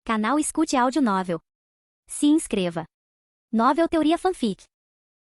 Canal Escute Áudio Novel. Se inscreva. Novel Teoria Fanfic.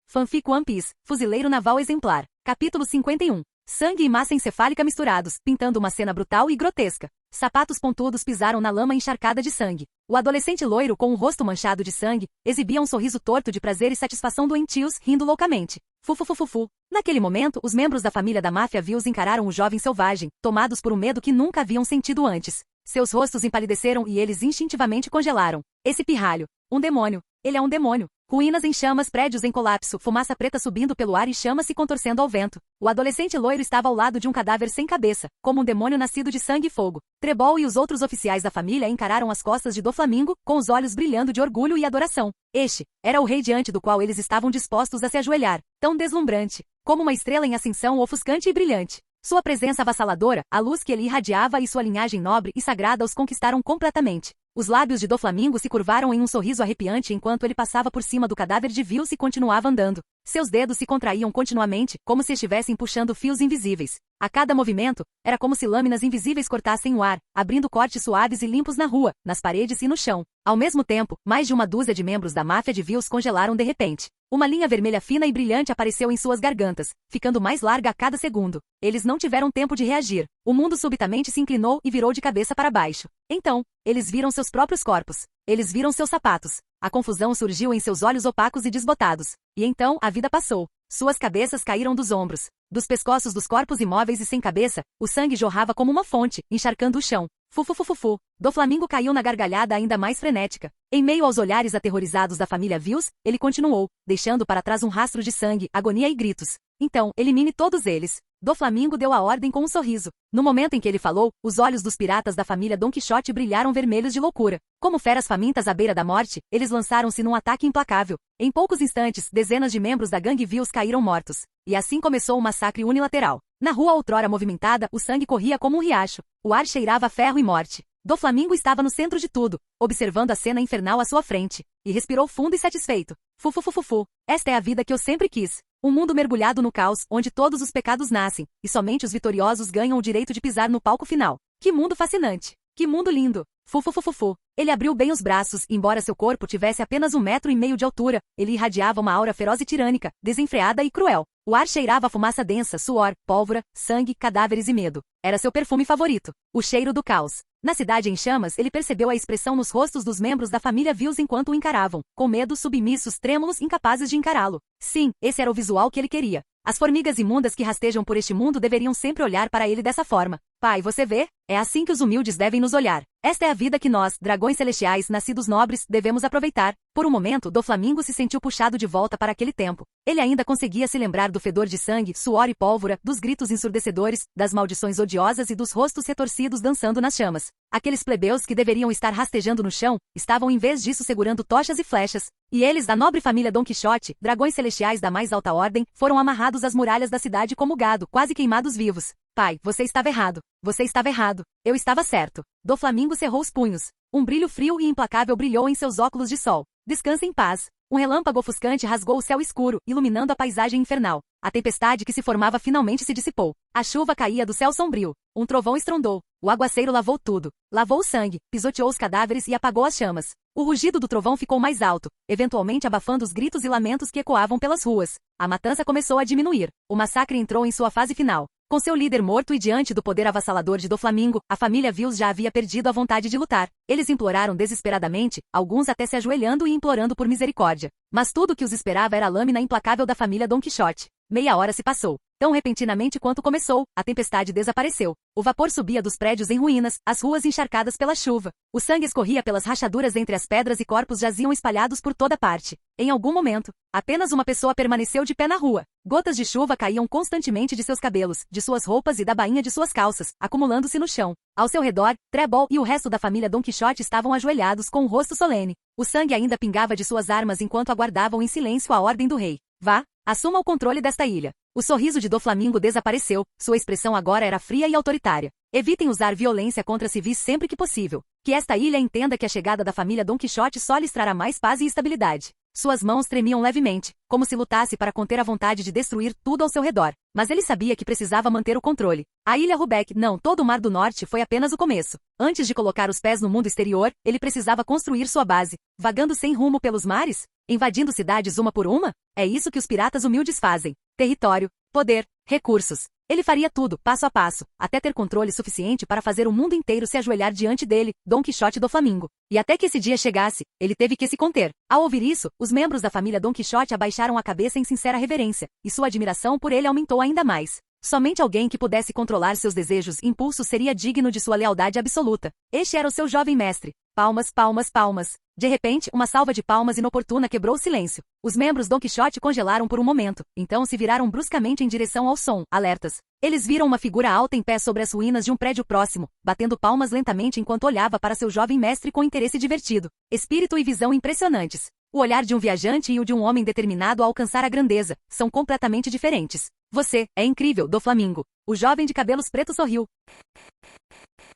Fanfic One Piece, Fuzileiro Naval Exemplar. Capítulo 51. Sangue e massa encefálica misturados, pintando uma cena brutal e grotesca. Sapatos pontudos pisaram na lama encharcada de sangue. O adolescente loiro com o rosto manchado de sangue, exibia um sorriso torto de prazer e satisfação doentios, rindo loucamente. Fufufufufu. Naquele momento, os membros da família da máfia Vils encararam o jovem selvagem, tomados por um medo que nunca haviam sentido antes. Seus rostos empalideceram e eles instintivamente congelaram. Esse pirralho. Um demônio. Ele é um demônio. Ruínas em chamas, prédios em colapso, fumaça preta subindo pelo ar e chamas se contorcendo ao vento. O adolescente loiro estava ao lado de um cadáver sem cabeça, como um demônio nascido de sangue e fogo. Trebol e os outros oficiais da família encararam as costas de Doflamingo, com os olhos brilhando de orgulho e adoração. Este era o rei diante do qual eles estavam dispostos a se ajoelhar, tão deslumbrante, como uma estrela em ascensão ofuscante e brilhante. Sua presença avassaladora, a luz que ele irradiava e sua linhagem nobre e sagrada os conquistaram completamente. Os lábios de Doflamingo se curvaram em um sorriso arrepiante enquanto ele passava por cima do cadáver de Vils e continuava andando. Seus dedos se contraíam continuamente, como se estivessem puxando fios invisíveis. A cada movimento, era como se lâminas invisíveis cortassem o ar, abrindo cortes suaves e limpos na rua, nas paredes e no chão. Ao mesmo tempo, mais de uma dúzia de membros da máfia de Vils congelaram de repente. Uma linha vermelha fina e brilhante apareceu em suas gargantas, ficando mais larga a cada segundo. Eles não tiveram tempo de reagir. O mundo subitamente se inclinou e virou de cabeça para baixo. Então, eles viram seus próprios corpos. Eles viram seus sapatos. A confusão surgiu em seus olhos opacos e desbotados. E então, a vida passou. Suas cabeças caíram dos ombros. Dos pescoços dos corpos imóveis e sem cabeça, o sangue jorrava como uma fonte, encharcando o chão. Fufufufufu. Doflamingo caiu na gargalhada ainda mais frenética. Em meio aos olhares aterrorizados da família Vils, ele continuou, deixando para trás um rastro de sangue, agonia e gritos. Então, elimine todos eles. Doflamingo deu a ordem com um sorriso. No momento em que ele falou, os olhos dos piratas da família Don Quixote brilharam vermelhos de loucura. Como feras famintas à beira da morte, eles lançaram-se num ataque implacável. Em poucos instantes, dezenas de membros da gangue Vils caíram mortos. E assim começou um massacre unilateral. Na rua outrora movimentada, o sangue corria como um riacho. O ar cheirava a ferro e morte. Doflamingo estava no centro de tudo, observando a cena infernal à sua frente. E respirou fundo e satisfeito. Fufufufufu. Esta é a vida que eu sempre quis. Um mundo mergulhado no caos, onde todos os pecados nascem, e somente os vitoriosos ganham o direito de pisar no palco final. Que mundo fascinante! Que mundo lindo! Fufufufufu. Ele abriu bem os braços, e embora seu corpo tivesse apenas 1,5 metro de altura, ele irradiava uma aura feroz e tirânica, desenfreada e cruel. O ar cheirava a fumaça densa, suor, pólvora, sangue, cadáveres e medo. Era seu perfume favorito. O cheiro do caos. Na cidade em chamas, ele percebeu a expressão nos rostos dos membros da família Vils enquanto o encaravam, com medo, submissos, trêmulos, incapazes de encará-lo. Sim, esse era o visual que ele queria. As formigas imundas que rastejam por este mundo deveriam sempre olhar para ele dessa forma. Pai, você vê? É assim que os humildes devem nos olhar. Esta é a vida que nós, dragões celestiais, nascidos nobres, devemos aproveitar. Por um momento, Doflamingo se sentiu puxado de volta para aquele tempo. Ele ainda conseguia se lembrar do fedor de sangue, suor e pólvora, dos gritos ensurdecedores, das maldições odiosas e dos rostos retorcidos dançando nas chamas. Aqueles plebeus que deveriam estar rastejando no chão, estavam em vez disso segurando tochas e flechas. E eles, da nobre família Don Quixote, dragões celestiais da mais alta ordem, foram amarrados às muralhas da cidade como gado, quase queimados vivos. Pai, você estava errado. Você estava errado. Eu estava certo. Doflamingo cerrou os punhos. Um brilho frio e implacável brilhou em seus óculos de sol. Descanse em paz. Um relâmpago ofuscante rasgou o céu escuro, iluminando a paisagem infernal. A tempestade que se formava finalmente se dissipou. A chuva caía do céu sombrio. Um trovão estrondou. O aguaceiro lavou tudo. Lavou o sangue, pisoteou os cadáveres e apagou as chamas. O rugido do trovão ficou mais alto, eventualmente abafando os gritos e lamentos que ecoavam pelas ruas. A matança começou a diminuir. O massacre entrou em sua fase final. Com seu líder morto e diante do poder avassalador de Doflamingo, a família Vils já havia perdido a vontade de lutar. Eles imploraram desesperadamente, alguns até se ajoelhando e implorando por misericórdia. Mas tudo o que os esperava era a lâmina implacável da família Don Quixote. Meia hora se passou. Tão repentinamente quanto começou, a tempestade desapareceu. O vapor subia dos prédios em ruínas, as ruas encharcadas pela chuva. O sangue escorria pelas rachaduras entre as pedras e corpos jaziam espalhados por toda parte. Em algum momento, apenas uma pessoa permaneceu de pé na rua. Gotas de chuva caíam constantemente de seus cabelos, de suas roupas e da bainha de suas calças, acumulando-se no chão. Ao seu redor, Trebol e o resto da família Don Quixote estavam ajoelhados com o rosto solene. O sangue ainda pingava de suas armas enquanto aguardavam em silêncio a ordem do rei. Vá, assuma o controle desta ilha. O sorriso de Doflamingo desapareceu, sua expressão agora era fria e autoritária. Evitem usar violência contra civis sempre que possível. Que esta ilha entenda que a chegada da família Don Quixote só lhes trará mais paz e estabilidade. Suas mãos tremiam levemente, como se lutasse para conter a vontade de destruir tudo ao seu redor. Mas ele sabia que precisava manter o controle. A ilha Rubeck, não, todo o Mar do Norte foi apenas o começo. Antes de colocar os pés no mundo exterior, ele precisava construir sua base. Vagando sem rumo pelos mares? Invadindo cidades uma por uma? É isso que os piratas humildes fazem. Território, poder, recursos. Ele faria tudo, passo a passo, até ter controle suficiente para fazer o mundo inteiro se ajoelhar diante dele, Dom Quixote do Flamingo. E até que esse dia chegasse, ele teve que se conter. Ao ouvir isso, os membros da família Dom Quixote abaixaram a cabeça em sincera reverência, e sua admiração por ele aumentou ainda mais. Somente alguém que pudesse controlar seus desejos e impulsos seria digno de sua lealdade absoluta. Este era o seu jovem mestre. Palmas, palmas, palmas. De repente, uma salva de palmas inoportuna quebrou o silêncio. Os membros Dom Quixote congelaram por um momento, então se viraram bruscamente em direção ao som, alertas. Eles viram uma figura alta em pé sobre as ruínas de um prédio próximo, batendo palmas lentamente enquanto olhava para seu jovem mestre com interesse divertido. Espírito e visão impressionantes. O olhar de um viajante e o de um homem determinado a alcançar a grandeza são completamente diferentes. Você é incrível, do Flamingo. O jovem de cabelos pretos sorriu.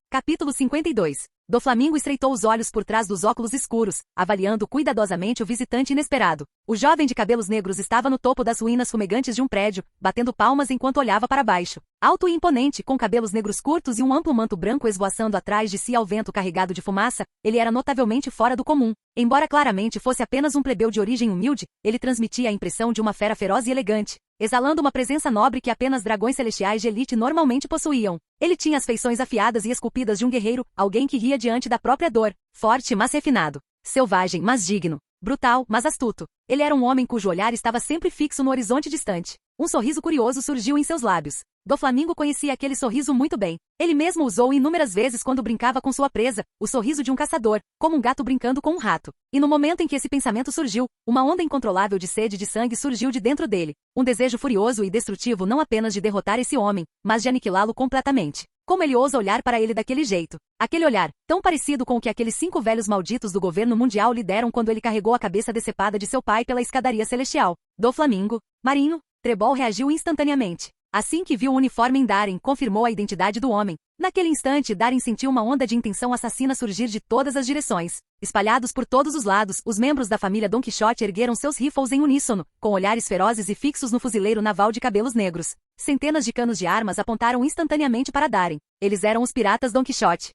Capítulo 52. Do Flamingo estreitou os olhos por trás dos óculos escuros, avaliando cuidadosamente o visitante inesperado. O jovem de cabelos negros estava no topo das ruínas fumegantes de um prédio, batendo palmas enquanto olhava para baixo. Alto e imponente, com cabelos negros curtos e um amplo manto branco esvoaçando atrás de si ao vento carregado de fumaça, ele era notavelmente fora do comum. Embora claramente fosse apenas um plebeu de origem humilde, ele transmitia a impressão de uma fera feroz e elegante, exalando uma presença nobre que apenas dragões celestiais de elite normalmente possuíam. Ele tinha as feições afiadas e esculpidas de um guerreiro, alguém que ria diante da própria dor, forte mas refinado, selvagem mas digno, brutal mas astuto. Ele era um homem cujo olhar estava sempre fixo no horizonte distante. Um sorriso curioso surgiu em seus lábios. Do Flamingo conhecia aquele sorriso muito bem. Ele mesmo usou inúmeras vezes quando brincava com sua presa, o sorriso de um caçador, como um gato brincando com um rato. E no momento em que esse pensamento surgiu, uma onda incontrolável de sede de sangue surgiu de dentro dele. Um desejo furioso e destrutivo não apenas de derrotar esse homem, mas de aniquilá-lo completamente. Como ele ousa olhar para ele daquele jeito? Aquele olhar, tão parecido com o que aqueles 5 velhos malditos do governo mundial lhe deram quando ele carregou a cabeça decepada de seu pai pela escadaria celestial. Do Flamingo, Marinho, Trebol reagiu instantaneamente. Assim que viu o uniforme em Darin, confirmou a identidade do homem. Naquele instante, Darin sentiu uma onda de intenção assassina surgir de todas as direções. Espalhados por todos os lados, os membros da família Dom Quixote ergueram seus rifles em uníssono, com olhares ferozes e fixos no fuzileiro naval de cabelos negros. Centenas de canos de armas apontaram instantaneamente para Darin. Eles eram os piratas Dom Quixote.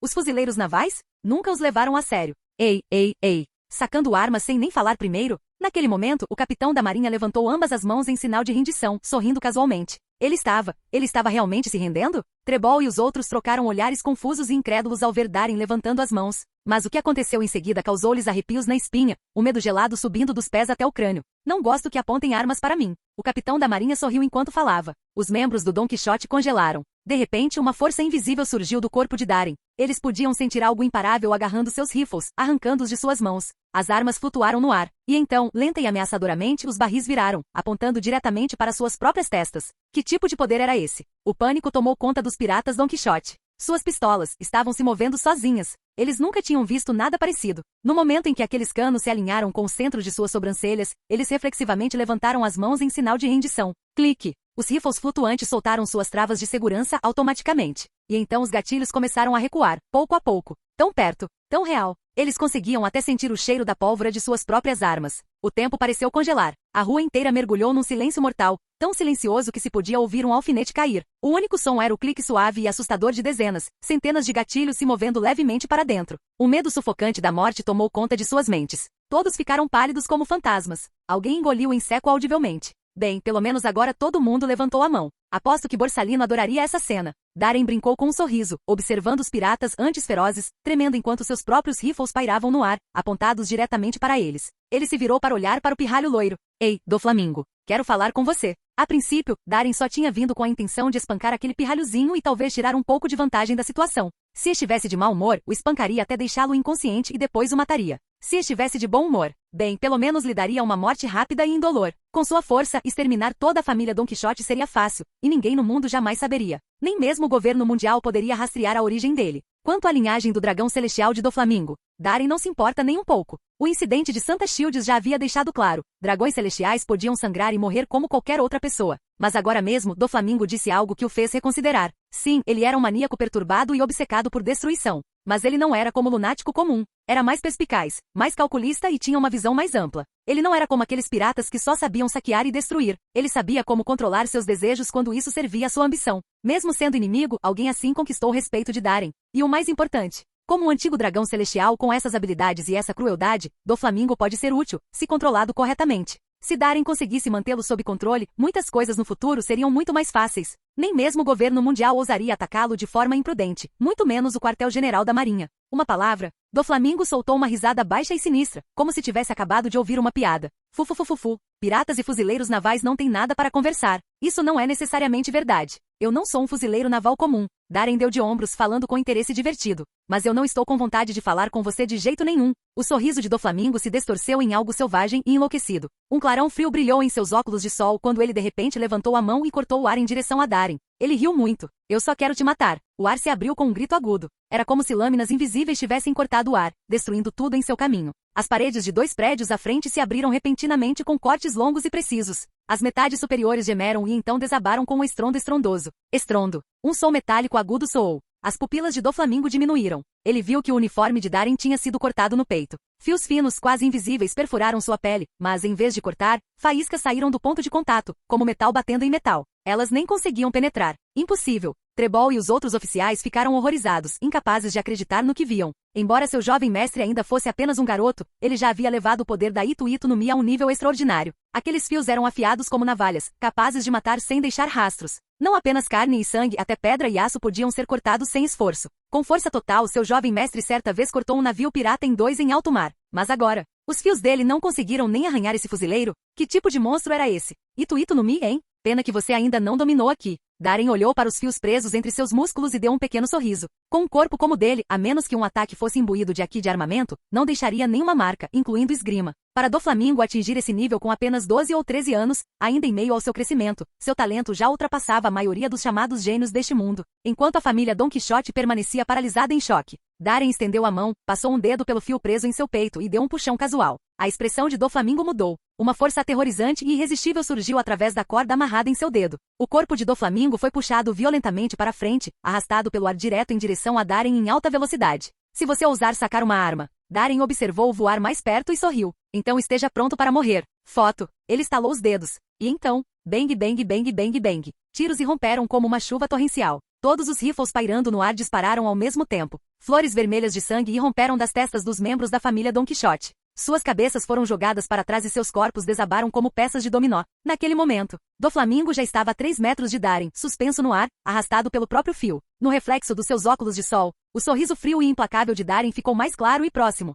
Os fuzileiros navais? Nunca os levaram a sério. Ei, ei, ei! Sacando armas sem nem falar primeiro? Naquele momento, o capitão da marinha levantou ambas as mãos em sinal de rendição, sorrindo casualmente. Ele estava realmente se rendendo? Trebol e os outros trocaram olhares confusos e incrédulos ao ver Darin levantando as mãos. Mas o que aconteceu em seguida causou-lhes arrepios na espinha, o medo gelado subindo dos pés até o crânio. Não gosto que apontem armas para mim. O capitão da marinha sorriu enquanto falava. Os membros do Dom Quixote congelaram. De repente, uma força invisível surgiu do corpo de Darin. Eles podiam sentir algo imparável agarrando seus rifles, arrancando-os de suas mãos. As armas flutuaram no ar. E então, lenta e ameaçadoramente, os barris viraram, apontando diretamente para suas próprias testas. Que tipo de poder era esse? O pânico tomou conta dos piratas Dom Quixote. Suas pistolas estavam se movendo sozinhas. Eles nunca tinham visto nada parecido. No momento em que aqueles canos se alinharam com o centro de suas sobrancelhas, eles reflexivamente levantaram as mãos em sinal de rendição. Clique! Os rifles flutuantes soltaram suas travas de segurança automaticamente. E então os gatilhos começaram a recuar, pouco a pouco. Tão perto, tão real. Eles conseguiam até sentir o cheiro da pólvora de suas próprias armas. O tempo pareceu congelar. A rua inteira mergulhou num silêncio mortal, tão silencioso que se podia ouvir um alfinete cair. O único som era o clique suave e assustador de dezenas, centenas de gatilhos se movendo levemente para dentro. O medo sufocante da morte tomou conta de suas mentes. Todos ficaram pálidos como fantasmas. Alguém engoliu em seco audivelmente. Bem, pelo menos agora todo mundo levantou a mão. Aposto que Borsalino adoraria essa cena. Darin brincou com um sorriso, observando os piratas antes ferozes, tremendo enquanto seus próprios rifles pairavam no ar, apontados diretamente para eles. Ele se virou para olhar para o pirralho loiro. Ei, do Flamingo. Quero falar com você. A princípio, Darin só tinha vindo com a intenção de espancar aquele pirralhozinho e talvez tirar um pouco de vantagem da situação. Se estivesse de mau humor, o espancaria até deixá-lo inconsciente e depois o mataria. Se estivesse de bom humor, bem, pelo menos lhe daria uma morte rápida e indolor. Com sua força, exterminar toda a família Dom Quixote seria fácil, e ninguém no mundo jamais saberia. Nem mesmo o governo mundial poderia rastrear a origem dele. Quanto à linhagem do dragão celestial de do Flamingo, Darin não se importa nem um pouco. O incidente de Santa Shields já havia deixado claro. Dragões celestiais podiam sangrar e morrer como qualquer outra pessoa. Mas agora mesmo, Doflamingo disse algo que o fez reconsiderar. Sim, ele era um maníaco perturbado e obcecado por destruição. Mas ele não era como lunático comum. Era mais perspicaz, mais calculista e tinha uma visão mais ampla. Ele não era como aqueles piratas que só sabiam saquear e destruir. Ele sabia como controlar seus desejos quando isso servia à sua ambição. Mesmo sendo inimigo, alguém assim conquistou o respeito de Darren. E o mais importante, como um antigo dragão celestial com essas habilidades e essa crueldade, Doflamingo pode ser útil, se controlado corretamente. Se Darren conseguisse mantê-lo sob controle, muitas coisas no futuro seriam muito mais fáceis. Nem mesmo o governo mundial ousaria atacá-lo de forma imprudente, muito menos o quartel-general da Marinha. Uma palavra, Doflamingo soltou uma risada baixa e sinistra, como se tivesse acabado de ouvir uma piada. Fufufufufu. Piratas e fuzileiros navais não têm nada para conversar. Isso não é necessariamente verdade. Eu não sou um fuzileiro naval comum. Darren deu de ombros falando com interesse divertido. Mas eu não estou com vontade de falar com você de jeito nenhum. O sorriso de Doflamingo se distorceu em algo selvagem e enlouquecido. Um clarão frio brilhou em seus óculos de sol quando ele de repente levantou a mão e cortou o ar em direção a Darren. Ele riu muito. Eu só quero te matar. O ar se abriu com um grito agudo. Era como se lâminas invisíveis tivessem cortado o ar, destruindo tudo em seu caminho. As paredes de 2 prédios à frente se abriram repentinamente com cortes longos e precisos. As metades superiores gemeram e então desabaram com um estrondo estrondoso. Estrondo. Um som metálico agudo soou. As pupilas de Doflamingo diminuíram. Ele viu que o uniforme de Darren tinha sido cortado no peito. Fios finos, quase invisíveis, perfuraram sua pele, mas em vez de cortar, faíscas saíram do ponto de contato, como metal batendo em metal. Elas nem conseguiam penetrar. Impossível. Trebol e os outros oficiais ficaram horrorizados, incapazes de acreditar no que viam. Embora seu jovem mestre ainda fosse apenas um garoto, ele já havia levado o poder da Itu no Mi a um nível extraordinário. Aqueles fios eram afiados como navalhas, capazes de matar sem deixar rastros. Não apenas carne e sangue, até pedra e aço podiam ser cortados sem esforço. Com força total, seu jovem mestre certa vez cortou um navio pirata em 2 em alto mar. Mas agora, os fios dele não conseguiram nem arranhar esse fuzileiro? Que tipo de monstro era esse? Itu no Mi, hein? Pena que você ainda não dominou aqui. Darren olhou para os fios presos entre seus músculos e deu um pequeno sorriso. Com um corpo como o dele, a menos que um ataque fosse imbuído de armamento, não deixaria nenhuma marca, incluindo esgrima. Para Doflamingo atingir esse nível com apenas 12 ou 13 anos, ainda em meio ao seu crescimento, seu talento já ultrapassava a maioria dos chamados gênios deste mundo. Enquanto a família Don Quixote permanecia paralisada em choque, Darren estendeu a mão, passou um dedo pelo fio preso em seu peito e deu um puxão casual. A expressão de Doflamingo mudou. Uma força aterrorizante e irresistível surgiu através da corda amarrada em seu dedo. O corpo de Doflamingo foi puxado violentamente para frente, arrastado pelo ar direto em direção a Darren em alta velocidade. Se você ousar sacar uma arma, Darren observou-o voar mais perto e sorriu. Então esteja pronto para morrer. Foto. Ele estalou os dedos. E então, bang bang bang bang bang. Tiros irromperam como uma chuva torrencial. Todos os rifles pairando no ar dispararam ao mesmo tempo. Flores vermelhas de sangue irromperam das testas dos membros da família Don Quixote. Suas cabeças foram jogadas para trás e seus corpos desabaram como peças de dominó. Naquele momento, Doflamingo já estava a 3 metros de Darren, suspenso no ar, arrastado pelo próprio fio. No reflexo dos seus óculos de sol, o sorriso frio e implacável de Darren ficou mais claro e próximo.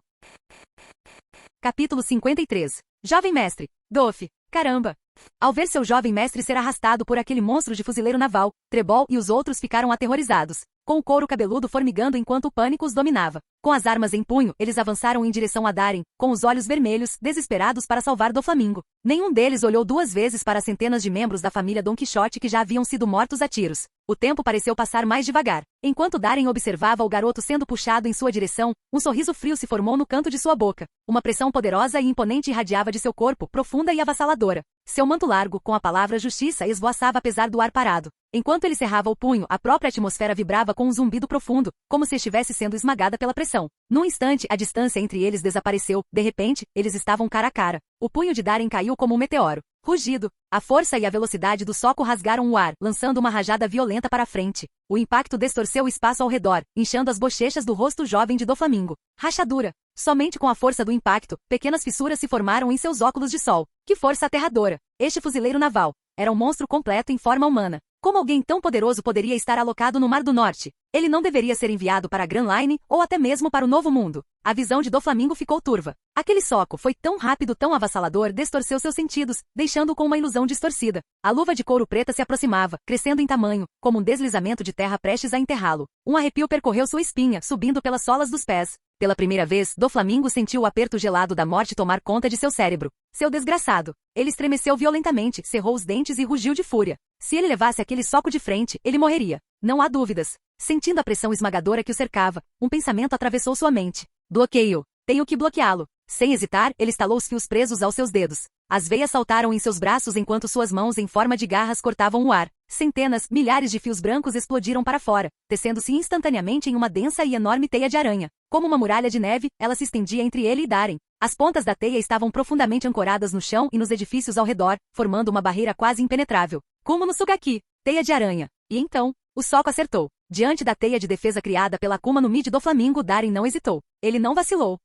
Capítulo 53. Jovem mestre. Dof. Caramba! Ao ver seu jovem mestre ser arrastado por aquele monstro de fuzileiro naval, Trebol e os outros ficaram aterrorizados, com o couro cabeludo formigando enquanto o pânico os dominava. Com as armas em punho, eles avançaram em direção a Darren, com os olhos vermelhos, desesperados para salvar Doflamingo. Nenhum deles olhou 2 vezes para as centenas de membros da família Don Quixote que já haviam sido mortos a tiros. O tempo pareceu passar mais devagar. Enquanto Darren observava o garoto sendo puxado em sua direção, um sorriso frio se formou no canto de sua boca. Uma pressão poderosa e imponente irradiava de seu corpo, profunda e avassaladora. Seu manto largo, com a palavra justiça, esvoaçava apesar do ar parado. Enquanto ele cerrava o punho, a própria atmosfera vibrava com um zumbido profundo, como se estivesse sendo esmagada pela pressão. Num instante, a distância entre eles desapareceu. De repente, eles estavam cara a cara. O punho de Darren caiu como um meteoro. Rugido. A força e a velocidade do soco rasgaram o ar, lançando uma rajada violenta para a frente. O impacto distorceu o espaço ao redor, inchando as bochechas do rosto jovem de Doflamingo. Rachadura. Somente com a força do impacto, pequenas fissuras se formaram em seus óculos de sol. Que força aterradora! Este fuzileiro naval era um monstro completo em forma humana. Como alguém tão poderoso poderia estar alocado no Mar do Norte? Ele não deveria ser enviado para a Grand Line, ou até mesmo para o Novo Mundo. A visão de Doflamingo ficou turva. Aquele soco foi tão rápido, tão avassalador, distorceu seus sentidos, deixando-o com uma ilusão distorcida. A luva de couro preta se aproximava, crescendo em tamanho, como um deslizamento de terra prestes a enterrá-lo. Um arrepio percorreu sua espinha, subindo pelas solas dos pés. Pela primeira vez, Doflamingo sentiu o aperto gelado da morte tomar conta de seu cérebro. Seu desgraçado. Ele estremeceu violentamente, cerrou os dentes e rugiu de fúria. Se ele levasse aquele soco de frente, ele morreria. Não há dúvidas. Sentindo a pressão esmagadora que o cercava, um pensamento atravessou sua mente. Bloqueio. Tenho que bloqueá-lo. Sem hesitar, ele estalou os fios presos aos seus dedos. As veias saltaram em seus braços enquanto suas mãos em forma de garras cortavam o ar. Centenas, milhares de fios brancos explodiram para fora, tecendo-se instantaneamente em uma densa e enorme teia de aranha. Como uma muralha de neve, ela se estendia entre ele e Darren. As pontas da teia estavam profundamente ancoradas no chão e nos edifícios ao redor, formando uma barreira quase impenetrável. Como no Sugaki, teia de aranha. E então, o soco acertou. Diante da teia de defesa criada pela Akuma no Mi do Doflamingo, Darren não hesitou. Ele não vacilou.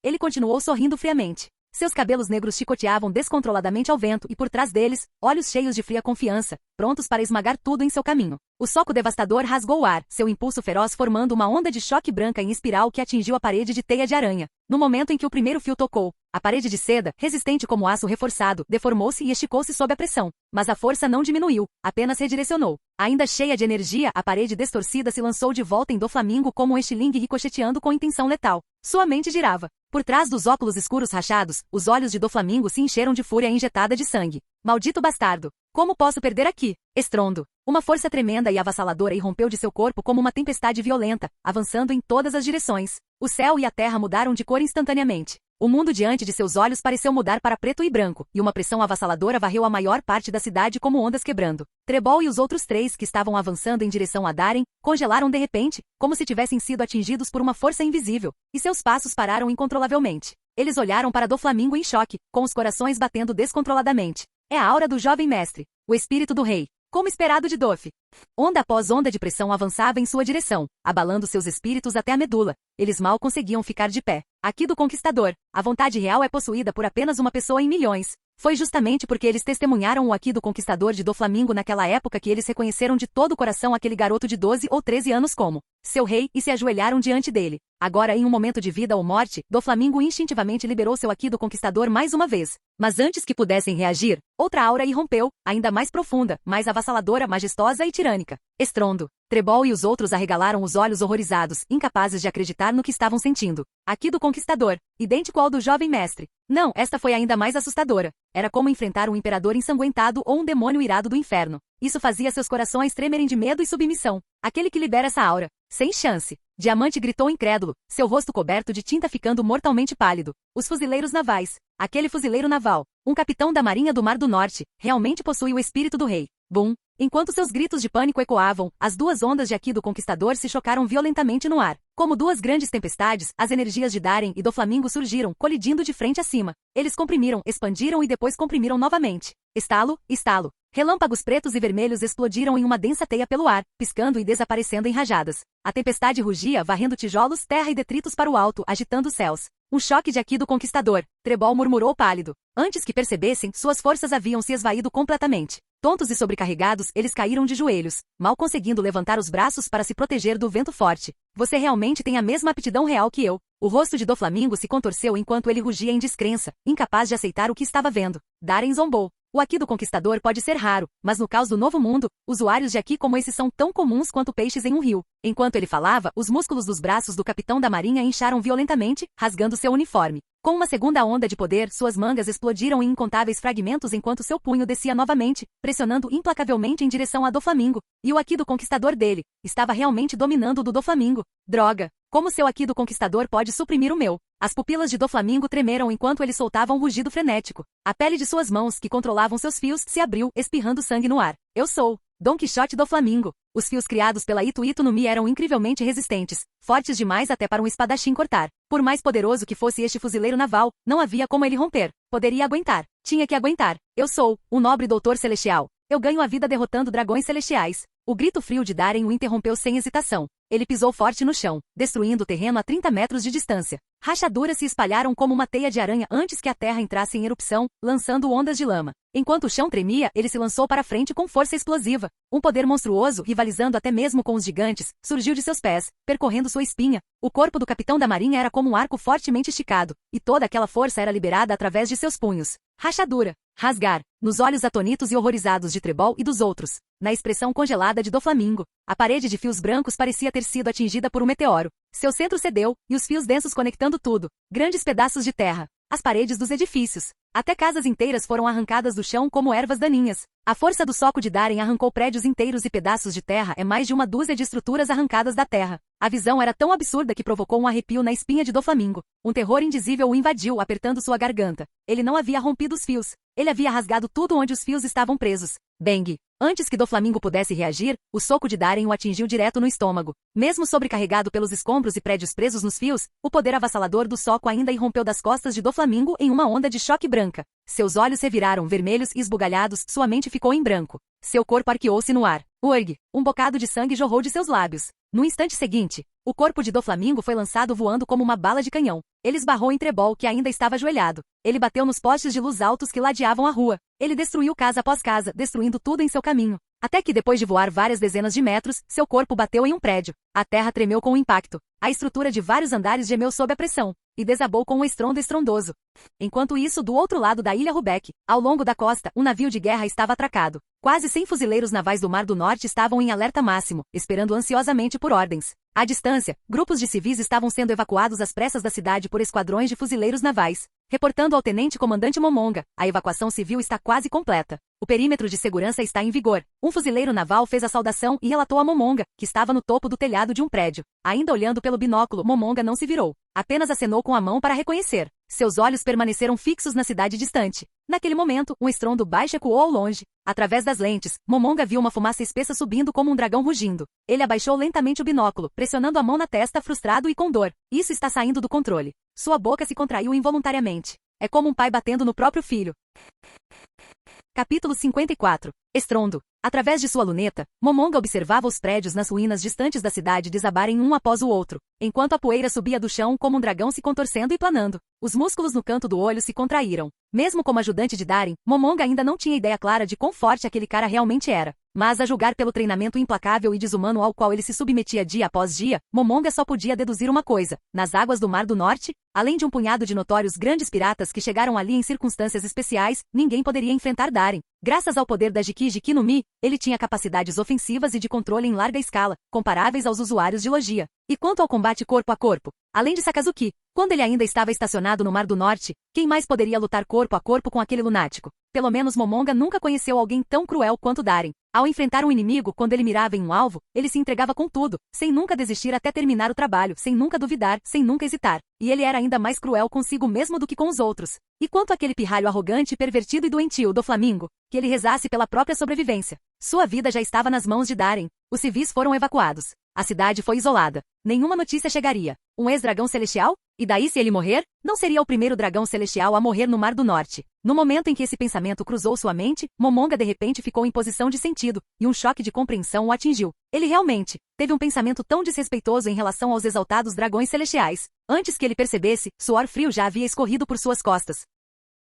Ele continuou sorrindo friamente. Seus cabelos negros chicoteavam descontroladamente ao vento e por trás deles, olhos cheios de fria confiança, prontos para esmagar tudo em seu caminho. O soco devastador rasgou o ar, seu impulso feroz formando uma onda de choque branca em espiral que atingiu a parede de teia de aranha. No momento em que o primeiro fio tocou, a parede de seda, resistente como aço reforçado, deformou-se e esticou-se sob a pressão. Mas a força não diminuiu, apenas redirecionou. Ainda cheia de energia, a parede distorcida se lançou de volta em Doflamingo como um estilingue ricocheteando com intenção letal. Sua mente girava. Por trás dos óculos escuros rachados, os olhos de Doflamingo se encheram de fúria injetada de sangue. Maldito bastardo! Como posso perder aqui? Estrondo. Uma força tremenda e avassaladora irrompeu de seu corpo como uma tempestade violenta, avançando em todas as direções. O céu e a terra mudaram de cor instantaneamente. O mundo diante de seus olhos pareceu mudar para preto e branco, e uma pressão avassaladora varreu a maior parte da cidade como ondas quebrando. Trebol e os outros três que estavam avançando em direção a Darren, congelaram de repente, como se tivessem sido atingidos por uma força invisível, e seus passos pararam incontrolavelmente. Eles olharam para Doflamingo em choque, com os corações batendo descontroladamente. É a aura do jovem mestre, o espírito do rei. Como esperado de Doff. Onda após onda de pressão avançava em sua direção, abalando seus espíritos até a medula. Eles mal conseguiam ficar de pé. Aqui do Conquistador, a vontade real é possuída por apenas uma pessoa em milhões. Foi justamente porque eles testemunharam o Aqui do Conquistador de Doflamingo naquela época que eles reconheceram de todo o coração aquele garoto de 12 ou 13 anos como seu rei e se ajoelharam diante dele. Agora, em um momento de vida ou morte, Doflamingo instintivamente liberou seu Aqui do Conquistador mais uma vez. Mas antes que pudessem reagir, outra aura irrompeu, ainda mais profunda, mais avassaladora, majestosa e tirânica. Estrondo. Trebol e os outros arregalaram os olhos horrorizados, incapazes de acreditar no que estavam sentindo. Aqui do Conquistador, idêntico ao do jovem mestre. Não, esta foi ainda mais assustadora. Era como enfrentar um imperador ensanguentado ou um demônio irado do inferno. Isso fazia seus corações tremerem de medo e submissão. Aquele que libera essa aura. Sem chance. Diamante gritou incrédulo, seu rosto coberto de tinta ficando mortalmente pálido. Os fuzileiros navais. Aquele fuzileiro naval, um capitão da Marinha do Mar do Norte, realmente possui o espírito do rei. Bum! Enquanto seus gritos de pânico ecoavam, as duas ondas de Aqui do Conquistador se chocaram violentamente no ar. Como duas grandes tempestades, as energias de Darren e Doflamingo surgiram, colidindo de frente acima. Eles comprimiram, expandiram e depois comprimiram novamente. Estalo, estalo. Relâmpagos pretos e vermelhos explodiram em uma densa teia pelo ar, piscando e desaparecendo em rajadas. A tempestade rugia, varrendo tijolos, terra e detritos para o alto, agitando os céus. Um choque de Aqui do Conquistador. Trebol murmurou pálido. Antes que percebessem, suas forças haviam se esvaído completamente. Tontos e sobrecarregados, eles caíram de joelhos, mal conseguindo levantar os braços para se proteger do vento forte. Você realmente tem a mesma aptidão real que eu. O rosto de Doflamingo se contorceu enquanto ele rugia em descrença, incapaz de aceitar o que estava vendo. Darren zombou. O Aqui do Conquistador pode ser raro, mas no caos do Novo Mundo, usuários de Aqui como esse são tão comuns quanto peixes em um rio. Enquanto ele falava, os músculos dos braços do capitão da marinha incharam violentamente, rasgando seu uniforme. Com uma segunda onda de poder, suas mangas explodiram em incontáveis fragmentos enquanto seu punho descia novamente, pressionando implacavelmente em direção a Doflamingo. E o Aqui do Conquistador dele estava realmente dominando o do Doflamingo. Droga! Como seu Aqui do Conquistador pode suprimir o meu? As pupilas de Doflamingo tremeram enquanto ele soltava um rugido frenético. A pele de suas mãos, que controlavam seus fios, se abriu, espirrando sangue no ar. Eu sou Don Quixote Doflamingo. Os fios criados pela Ito Ito no Mi eram incrivelmente resistentes, fortes demais até para um espadachim cortar. Por mais poderoso que fosse este fuzileiro naval, não havia como ele romper. Poderia aguentar. Tinha que aguentar. Eu sou um nobre doutor celestial. Eu ganho a vida derrotando dragões celestiais. O grito frio de Darren o interrompeu sem hesitação. Ele pisou forte no chão, destruindo o terreno a 30 metros de distância. Rachaduras se espalharam como uma teia de aranha antes que a terra entrasse em erupção, lançando ondas de lama. Enquanto o chão tremia, ele se lançou para frente com força explosiva. Um poder monstruoso, rivalizando até mesmo com os gigantes, surgiu de seus pés, percorrendo sua espinha. O corpo do capitão da marinha era como um arco fortemente esticado, e toda aquela força era liberada através de seus punhos. Rachadura. Rasgar. Nos olhos atonitos e horrorizados de Trebol e dos outros. Na expressão congelada de Doflamingo. A parede de fios brancos parecia ter sido atingida por um meteoro. Seu centro cedeu, e os fios densos conectando tudo. Grandes pedaços de terra. As paredes dos edifícios. Até casas inteiras foram arrancadas do chão como ervas daninhas. A força do soco de Darren arrancou prédios inteiros e pedaços de terra é mais de uma dúzia de estruturas arrancadas da terra. A visão era tão absurda que provocou um arrepio na espinha de Doflamingo. Um terror indizível o invadiu, apertando sua garganta. Ele não havia rompido os fios. Ele havia rasgado tudo onde os fios estavam presos. Bang! Antes que Doflamingo pudesse reagir, o soco de Darren o atingiu direto no estômago. Mesmo sobrecarregado pelos escombros e prédios presos nos fios, o poder avassalador do soco ainda irrompeu das costas de Doflamingo em uma onda de choque branca. Seus olhos reviraram vermelhos e esbugalhados, sua mente ficou em branco. Seu corpo arqueou-se no ar. Urg! Um bocado de sangue jorrou de seus lábios. No instante seguinte, o corpo de Doflamingo foi lançado voando como uma bala de canhão. Ele esbarrou em Trebol, que ainda estava ajoelhado. Ele bateu nos postes de luz altos que ladeavam a rua. Ele destruiu casa após casa, destruindo tudo em seu caminho. Até que depois de voar várias dezenas de metros, seu corpo bateu em um prédio. A terra tremeu com o impacto. A estrutura de vários andares gemeu sob a pressão e desabou com um estrondo estrondoso. Enquanto isso, do outro lado da ilha Rubeck, ao longo da costa, um navio de guerra estava atracado. Quase 100 fuzileiros navais do Mar do Norte estavam em alerta máximo, esperando ansiosamente por ordens. À distância, grupos de civis estavam sendo evacuados às pressas da cidade por esquadrões de fuzileiros navais. Reportando ao tenente-comandante Momonga, a evacuação civil está quase completa. O perímetro de segurança está em vigor. Um fuzileiro naval fez a saudação e relatou a Momonga, que estava no topo do telhado de um prédio. Ainda olhando pelo binóculo, Momonga não se virou. Apenas acenou com a mão para reconhecer. Seus olhos permaneceram fixos na cidade distante. Naquele momento, um estrondo baixo ecoou ao longe. Através das lentes, Momonga viu uma fumaça espessa subindo como um dragão rugindo. Ele abaixou lentamente o binóculo, pressionando a mão na testa, frustrado e com dor. Isso está saindo do controle. Sua boca se contraiu involuntariamente. É como um pai batendo no próprio filho. Capítulo 54. Estrondo. Através de sua luneta, Momonga observava os prédios nas ruínas distantes da cidade desabarem um após o outro, enquanto a poeira subia do chão como um dragão se contorcendo e planando. Os músculos no canto do olho se contraíram. Mesmo como ajudante de Darren, Momonga ainda não tinha ideia clara de quão forte aquele cara realmente era. Mas a julgar pelo treinamento implacável e desumano ao qual ele se submetia dia após dia, Momonga só podia deduzir uma coisa. Nas águas do Mar do Norte, além de um punhado de notórios grandes piratas que chegaram ali em circunstâncias especiais, ninguém poderia enfrentar Darren. Graças ao poder da Jiki no Mi, ele tinha capacidades ofensivas e de controle em larga escala, comparáveis aos usuários de Logia. E quanto ao combate corpo a corpo? Além de Sakazuki, quando ele ainda estava estacionado no Mar do Norte, quem mais poderia lutar corpo a corpo com aquele lunático? Pelo menos Momonga nunca conheceu alguém tão cruel quanto Darren. Ao enfrentar um inimigo, quando ele mirava em um alvo, ele se entregava com tudo, sem nunca desistir até terminar o trabalho, sem nunca duvidar, sem nunca hesitar. E ele era ainda mais cruel consigo mesmo do que com os outros. E quanto àquele pirralho arrogante, pervertido e doentio Doflamingo, que ele rezasse pela própria sobrevivência. Sua vida já estava nas mãos de Darren. Os civis foram evacuados. A cidade foi isolada. Nenhuma notícia chegaria. Um ex-dragão celestial? E daí se ele morrer? Não seria o primeiro dragão celestial a morrer no Mar do Norte. No momento em que esse pensamento cruzou sua mente, Momonga de repente ficou em posição de sentido, e um choque de compreensão o atingiu. Ele realmente teve um pensamento tão desrespeitoso em relação aos exaltados dragões celestiais. Antes que ele percebesse, suor frio já havia escorrido por suas costas.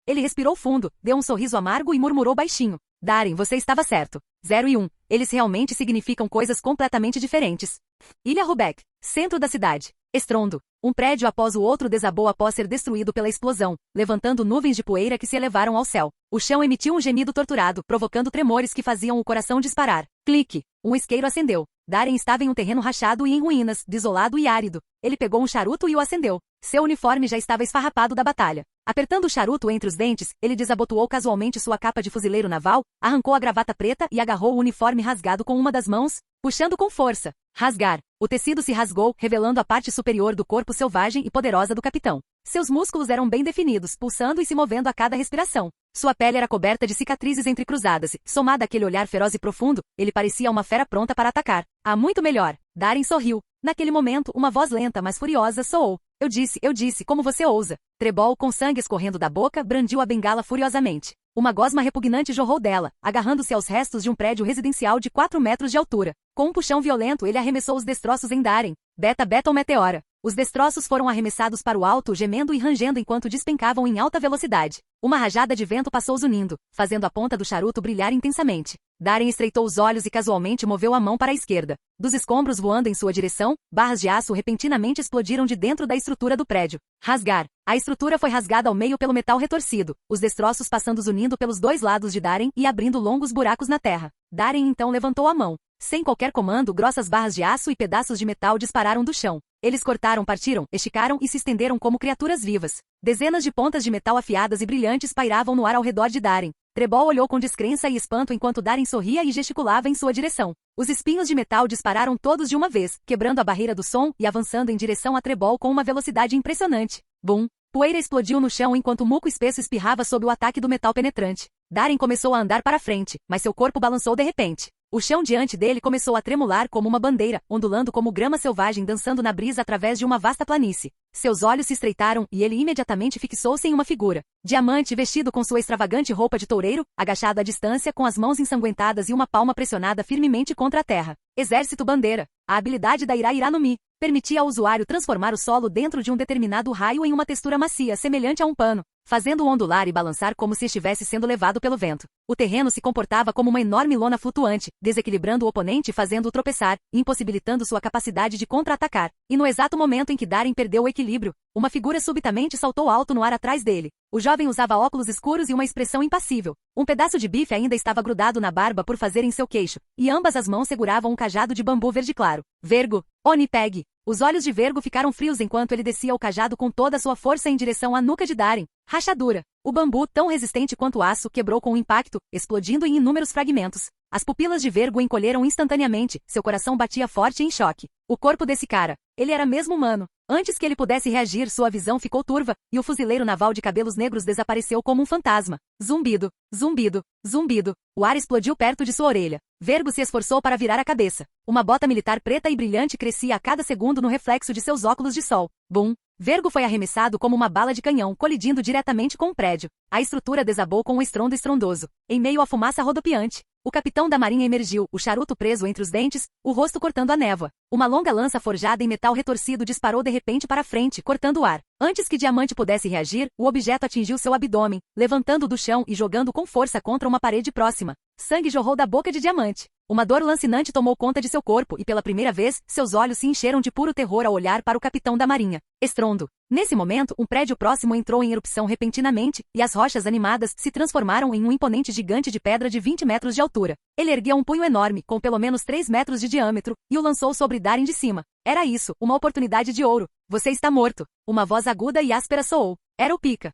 Ele respirou fundo, deu um sorriso amargo e murmurou baixinho. Darren, você estava certo. 0 e 1. Eles realmente significam coisas completamente diferentes. Ilha Rubeck, centro da cidade. Estrondo. Um prédio após o outro desabou após ser destruído pela explosão, levantando nuvens de poeira que se elevaram ao céu. O chão emitiu um gemido torturado, provocando tremores que faziam o coração disparar. Clique. Um isqueiro acendeu. Darren estava em um terreno rachado e em ruínas, desolado e árido. Ele pegou um charuto e o acendeu. Seu uniforme já estava esfarrapado da batalha. Apertando o charuto entre os dentes, ele desabotoou casualmente sua capa de fuzileiro naval, arrancou a gravata preta e agarrou o uniforme rasgado com uma das mãos, puxando com força. Rasgar. O tecido se rasgou, revelando a parte superior do corpo selvagem e poderosa do capitão. Seus músculos eram bem definidos, pulsando e se movendo a cada respiração. Sua pele era coberta de cicatrizes entrecruzadas. Somada àquele olhar feroz e profundo, ele parecia uma fera pronta para atacar. Muito melhor. Darren sorriu. Naquele momento, uma voz lenta, mas furiosa, soou. Eu disse, como você ousa? Trebol, com sangue escorrendo da boca, brandiu a bengala furiosamente. Uma gosma repugnante jorrou dela, agarrando-se aos restos de um prédio residencial de 4 metros de altura. Com um puxão violento, ele arremessou os destroços em Darren. Beta ou Meteora. Os destroços foram arremessados para o alto, gemendo e rangendo enquanto despencavam em alta velocidade. Uma rajada de vento passou zunindo, fazendo a ponta do charuto brilhar intensamente. Darren estreitou os olhos e casualmente moveu a mão para a esquerda. Dos escombros voando em sua direção, barras de aço repentinamente explodiram de dentro da estrutura do prédio. Rasgar. A estrutura foi rasgada ao meio pelo metal retorcido, os destroços passando zunindo pelos dois lados de Darren e abrindo longos buracos na terra. Darren então levantou a mão. Sem qualquer comando, grossas barras de aço e pedaços de metal dispararam do chão. Eles cortaram, partiram, esticaram e se estenderam como criaturas vivas. Dezenas de pontas de metal afiadas e brilhantes pairavam no ar ao redor de Darin. Trebol olhou com descrença e espanto enquanto Darin sorria e gesticulava em sua direção. Os espinhos de metal dispararam todos de uma vez, quebrando a barreira do som e avançando em direção a Trebol com uma velocidade impressionante. Bum! Poeira explodiu no chão enquanto o muco espesso espirrava sob o ataque do metal penetrante. Darin começou a andar para frente, mas seu corpo balançou de repente. O chão diante dele começou a tremular como uma bandeira, ondulando como grama selvagem dançando na brisa através de uma vasta planície. Seus olhos se estreitaram e ele imediatamente fixou-se em uma figura. Diamante vestido com sua extravagante roupa de toureiro, agachado à distância com as mãos ensanguentadas e uma palma pressionada firmemente contra a terra. Exército Bandeira. A habilidade da Ira no Mi permitia ao usuário transformar o solo dentro de um determinado raio em uma textura macia semelhante a um pano, fazendo-o ondular e balançar como se estivesse sendo levado pelo vento. O terreno se comportava como uma enorme lona flutuante, desequilibrando o oponente e fazendo-o tropeçar, impossibilitando sua capacidade de contra-atacar. E no exato momento em que Darin perdeu o equilíbrio, uma figura subitamente saltou alto no ar atrás dele. O jovem usava óculos escuros e uma expressão impassível. Um pedaço de bife ainda estava grudado na barba por fazer em seu queixo, e ambas as mãos seguravam um cajado de bambu verde claro. Vergo! Onipeg! Os olhos de Vergo ficaram frios enquanto ele descia o cajado com toda a sua força em direção à nuca de Darin. Rachadura! O bambu, tão resistente quanto o aço, quebrou com o impacto, explodindo em inúmeros fragmentos. As pupilas de Vergo encolheram instantaneamente, seu coração batia forte em choque. O corpo desse cara. Ele era mesmo humano. Antes que ele pudesse reagir, sua visão ficou turva, e o fuzileiro naval de cabelos negros desapareceu como um fantasma. Zumbido, zumbido, zumbido. O ar explodiu perto de sua orelha. Vergo se esforçou para virar a cabeça. Uma bota militar preta e brilhante crescia a cada segundo no reflexo de seus óculos de sol. Bum! Vergo foi arremessado como uma bala de canhão, colidindo diretamente com o prédio. A estrutura desabou com um estrondo estrondoso. Em meio à fumaça rodopiante, o capitão da marinha emergiu, o charuto preso entre os dentes, o rosto cortando a névoa. Uma longa lança forjada em metal retorcido disparou de repente para frente, cortando o ar. Antes que Diamante pudesse reagir, o objeto atingiu seu abdômen, levantando-o do chão e jogando com força contra uma parede próxima. Sangue jorrou da boca de Diamante. Uma dor lancinante tomou conta de seu corpo e pela primeira vez, seus olhos se encheram de puro terror ao olhar para o capitão da marinha. Estrondo. Nesse momento, um prédio próximo entrou em erupção repentinamente, e as rochas animadas se transformaram em um imponente gigante de pedra de 20 metros de altura. Ele ergueu um punho enorme, com pelo menos 3 metros de diâmetro, e o lançou sobre Darin de cima. Era isso, uma oportunidade de ouro. Você está morto. Uma voz aguda e áspera soou. Era o Pika.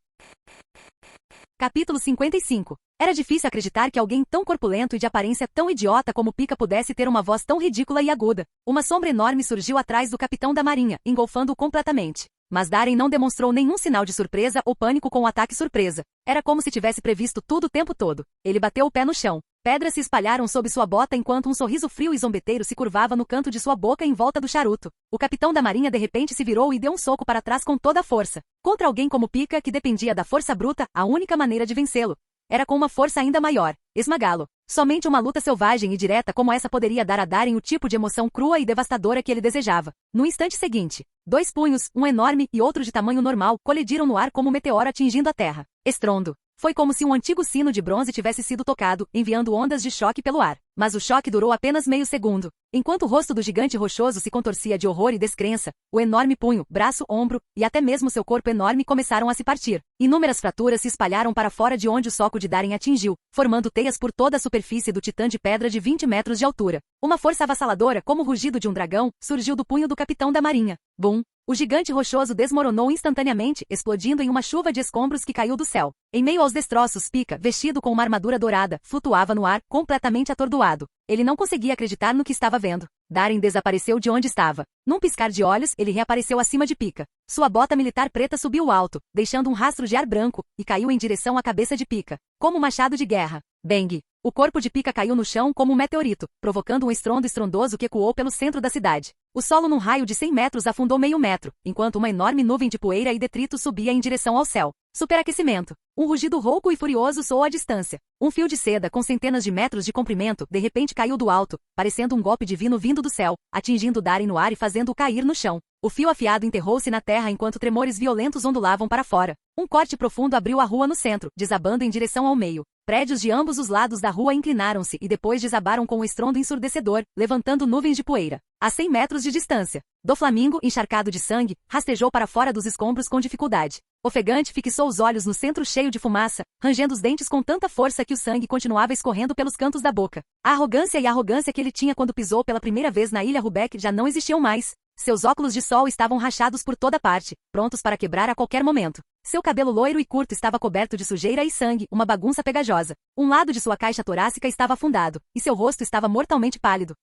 Capítulo 55. Era difícil acreditar que alguém tão corpulento e de aparência tão idiota como Pika pudesse ter uma voz tão ridícula e aguda. Uma sombra enorme surgiu atrás do capitão da marinha, engolfando-o completamente. Mas Darin não demonstrou nenhum sinal de surpresa ou pânico com o ataque surpresa. Era como se tivesse previsto tudo o tempo todo. Ele bateu o pé no chão. Pedras se espalharam sob sua bota enquanto um sorriso frio e zombeteiro se curvava no canto de sua boca em volta do charuto. O capitão da marinha de repente se virou e deu um soco para trás com toda a força. Contra alguém como Pika, que dependia da força bruta, a única maneira de vencê-lo era com uma força ainda maior, esmagá-lo. Somente uma luta selvagem e direta como essa poderia dar a Darin o tipo de emoção crua e devastadora que ele desejava. No instante seguinte, 2 punhos, um enorme e outro de tamanho normal, colidiram no ar como um meteoro atingindo a terra. Estrondo. Foi como se um antigo sino de bronze tivesse sido tocado, enviando ondas de choque pelo ar. Mas o choque durou apenas meio segundo. Enquanto o rosto do gigante rochoso se contorcia de horror e descrença, o enorme punho, braço, ombro, e até mesmo seu corpo enorme começaram a se partir. Inúmeras fraturas se espalharam para fora de onde o soco de Darin atingiu, formando teias por toda a superfície do titã de pedra de 20 metros de altura. Uma força avassaladora, como o rugido de um dragão, surgiu do punho do capitão da marinha. Bum! O gigante rochoso desmoronou instantaneamente, explodindo em uma chuva de escombros que caiu do céu. Em meio aos destroços, Pika, vestido com uma armadura dourada, flutuava no ar, completamente atordoado. Ele não conseguia acreditar no que estava vendo. Darin desapareceu de onde estava. Num piscar de olhos, ele reapareceu acima de Pika. Sua bota militar preta subiu alto, deixando um rastro de ar branco, e caiu em direção à cabeça de Pika. Como um machado de guerra. Bang! O corpo de Pika caiu no chão como um meteorito, provocando um estrondo estrondoso que ecoou pelo centro da cidade. O solo num raio de 100 metros afundou meio metro, enquanto uma enorme nuvem de poeira e detrito subia em direção ao céu. Superaquecimento. Um rugido rouco e furioso soou à distância. Um fio de seda com centenas de metros de comprimento de repente caiu do alto, parecendo um golpe divino vindo do céu, atingindo Darin no ar e fazendo-o cair no chão. O fio afiado enterrou-se na terra enquanto tremores violentos ondulavam para fora. Um corte profundo abriu a rua no centro, desabando em direção ao meio. Prédios de ambos os lados da rua inclinaram-se e depois desabaram com um estrondo ensurdecedor, levantando nuvens de poeira. A 100 metros de distância, Doflamingo, encharcado de sangue, rastejou para fora dos escombros com dificuldade. Ofegante fixou os olhos no centro cheio de fumaça, rangendo os dentes com tanta força que o sangue continuava escorrendo pelos cantos da boca. A arrogância que ele tinha quando pisou pela primeira vez na ilha Rubec já não existiam mais. Seus óculos de sol estavam rachados por toda parte, prontos para quebrar a qualquer momento. Seu cabelo loiro e curto estava coberto de sujeira e sangue, uma bagunça pegajosa. Um lado de sua caixa torácica estava afundado, e seu rosto estava mortalmente pálido.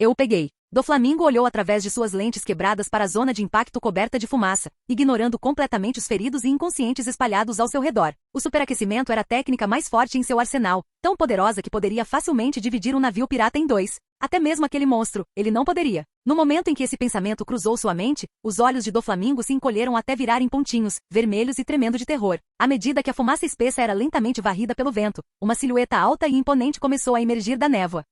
Eu o peguei. Doflamingo olhou através de suas lentes quebradas para a zona de impacto coberta de fumaça, ignorando completamente os feridos e inconscientes espalhados ao seu redor. O superaquecimento era a técnica mais forte em seu arsenal, tão poderosa que poderia facilmente dividir um navio pirata em dois. Até mesmo aquele monstro, ele não poderia. No momento em que esse pensamento cruzou sua mente, os olhos de Doflamingo se encolheram até virarem pontinhos, vermelhos e tremendo de terror. À medida que a fumaça espessa era lentamente varrida pelo vento, uma silhueta alta e imponente começou a emergir da névoa.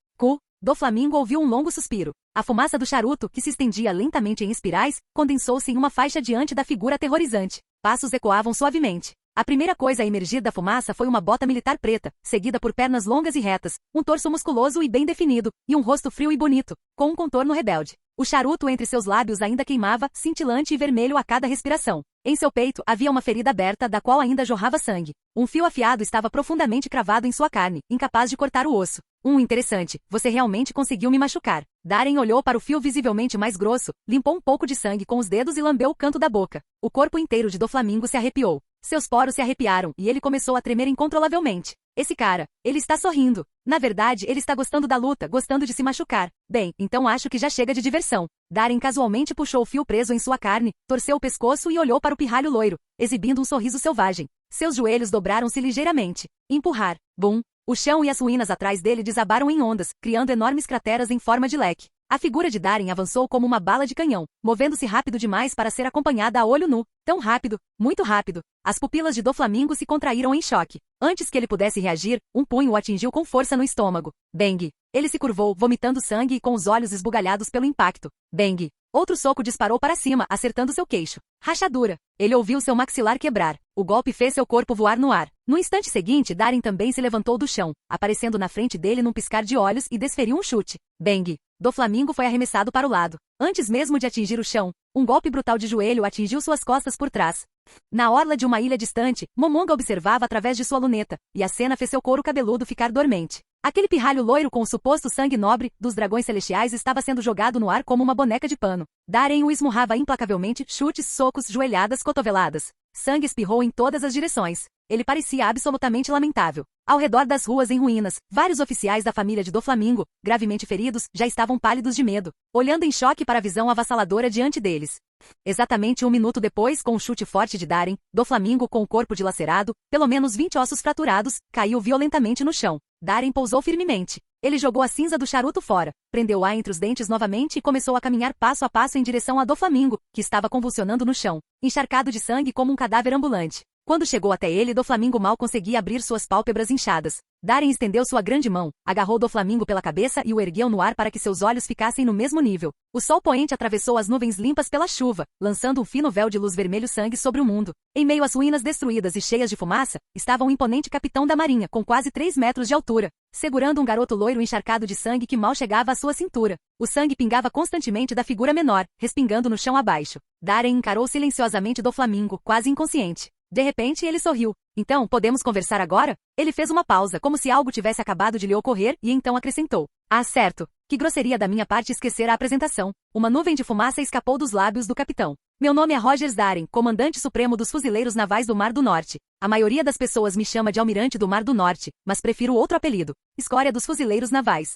Doflamingo ouviu um longo suspiro. A fumaça do charuto, que se estendia lentamente em espirais, condensou-se em uma faixa diante da figura aterrorizante. Passos ecoavam suavemente. A primeira coisa a emergir da fumaça foi uma bota militar preta, seguida por pernas longas e retas, um torso musculoso e bem definido, e um rosto frio e bonito, com um contorno rebelde. O charuto entre seus lábios ainda queimava, cintilante e vermelho a cada respiração. Em seu peito havia uma ferida aberta da qual ainda jorrava sangue. Um fio afiado estava profundamente cravado em sua carne, incapaz de cortar o osso. Interessante, você realmente conseguiu me machucar. Darren olhou para o fio visivelmente mais grosso, limpou um pouco de sangue com os dedos e lambeu o canto da boca. O corpo inteiro de Doflamingo se arrepiou. Seus poros se arrepiaram e ele começou a tremer incontrolavelmente. Esse cara, ele está sorrindo. Na verdade, ele está gostando da luta, gostando de se machucar. Bem, então acho que já chega de diversão. Darren casualmente puxou o fio preso em sua carne, torceu o pescoço e olhou para o pirralho loiro, exibindo um sorriso selvagem. Seus joelhos dobraram-se ligeiramente. Empurrar. Bum. O chão e as ruínas atrás dele desabaram em ondas, criando enormes crateras em forma de leque. A figura de Darren avançou como uma bala de canhão, movendo-se rápido demais para ser acompanhada a olho nu. Tão rápido, muito rápido. As pupilas de Doflamingo se contraíram em choque. Antes que ele pudesse reagir, um punho o atingiu com força no estômago. Bang! Ele se curvou, vomitando sangue e com os olhos esbugalhados pelo impacto. Bang! Outro soco disparou para cima, acertando seu queixo. Rachadura. Ele ouviu seu maxilar quebrar. O golpe fez seu corpo voar no ar. No instante seguinte, Darren também se levantou do chão, aparecendo na frente dele num piscar de olhos e desferiu um chute. Bang! Doflamingo foi arremessado para o lado. Antes mesmo de atingir o chão, um golpe brutal de joelho atingiu suas costas por trás. Na orla de uma ilha distante, Momonga observava através de sua luneta, e a cena fez seu couro cabeludo ficar dormente. Aquele pirralho loiro com o suposto sangue nobre dos dragões celestiais estava sendo jogado no ar como uma boneca de pano. Darren o esmurrava implacavelmente, chutes, socos, joelhadas, cotoveladas. Sangue espirrou em todas as direções. Ele parecia absolutamente lamentável. Ao redor das ruas em ruínas, vários oficiais da família de Doflamingo, gravemente feridos, já estavam pálidos de medo, olhando em choque para a visão avassaladora diante deles. Exatamente um minuto depois, com um chute forte de Darren, Doflamingo, com o corpo dilacerado, pelo menos 20 ossos fraturados, caiu violentamente no chão. Darren pousou firmemente. Ele jogou a cinza do charuto fora, prendeu-a entre os dentes novamente e começou a caminhar passo a passo em direção a Doflamingo, que estava convulsionando no chão, encharcado de sangue como um cadáver ambulante. Quando chegou até ele, Doflamingo mal conseguia abrir suas pálpebras inchadas. Darren estendeu sua grande mão, agarrou Doflamingo pela cabeça e o ergueu no ar para que seus olhos ficassem no mesmo nível. O sol poente atravessou as nuvens limpas pela chuva, lançando um fino véu de luz vermelho sangue sobre o mundo. Em meio às ruínas destruídas e cheias de fumaça, estava um imponente capitão da marinha, com quase 3 metros de altura, segurando um garoto loiro encharcado de sangue que mal chegava à sua cintura. O sangue pingava constantemente da figura menor, respingando no chão abaixo. Darren encarou silenciosamente Doflamingo, quase inconsciente. De repente, ele sorriu. Então, podemos conversar agora? Ele fez uma pausa, como se algo tivesse acabado de lhe ocorrer, e então acrescentou. Ah, certo. Que grosseria da minha parte esquecer a apresentação. Uma nuvem de fumaça escapou dos lábios do capitão. Meu nome é Rogers Darren, comandante supremo dos fuzileiros navais do Mar do Norte. A maioria das pessoas me chama de almirante do Mar do Norte, mas prefiro outro apelido. Escória dos fuzileiros navais.